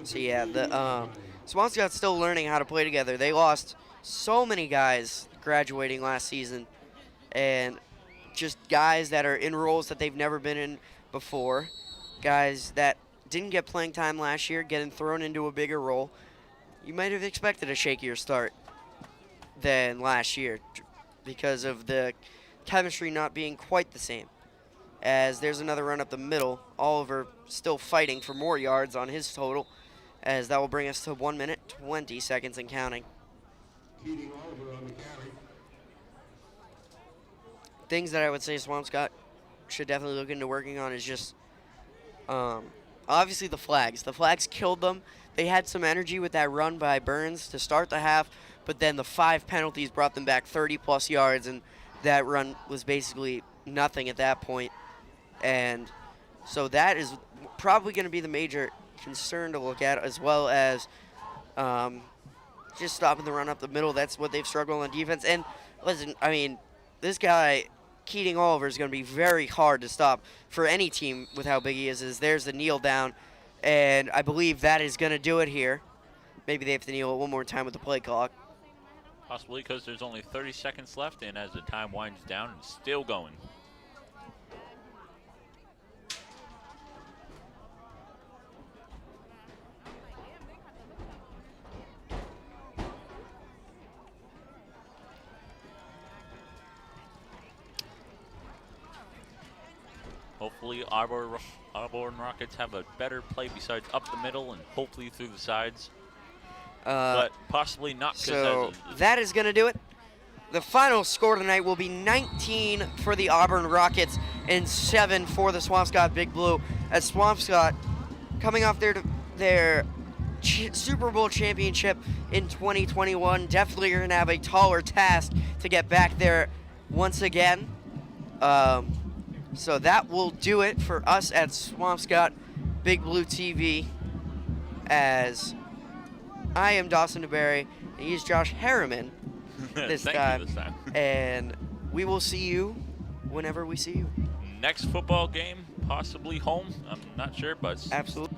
So yeah, the Swampscott's still learning how to play together. They lost so many guys graduating last season, and just guys that are in roles that they've never been in before, guys that didn't get playing time last year getting thrown into a bigger role. You might have expected a shakier start than last year because of the chemistry not being quite the same. As there's another run up the middle, Oliver still fighting for more yards on his total, as that will bring us to 1 minute, 20 seconds and counting. Keating Oliver on the carry. Things that I would say Swampscott should definitely look into working on is just obviously the flags. The flags killed them. They had some energy with that run by Burns to start the half, but then the 5 penalties brought them back 30-plus yards, and that run was basically nothing at that point. And so that is probably going to be the major concern to look at, as well as just stopping the run up the middle. That's what they've struggled on defense. And listen, I mean, this guy, Keating Oliver, is going to be very hard to stop for any team with how big he is. There's the kneel down, and I believe that is going to do it here. Maybe they have to kneel one more time with the play clock. Possibly because there's only 30 seconds left, and as the time winds down, it's still going. Hopefully Auburn Rockets have a better play besides up the middle and hopefully through the sides. But possibly not. So that is going to do it. The final score tonight will be 19 for the Auburn Rockets and 7 for the Swampscott Big Blue. As Swampscott, coming off their Super Bowl championship in 2021, definitely going to have a taller task to get back there once again. So that will do it for us at Swampscott Big Blue TV, as I am Dawson DeBerry, and he's Josh Harriman this time. And we will see you whenever we see you. Next football game, possibly home. I'm not sure, but absolutely.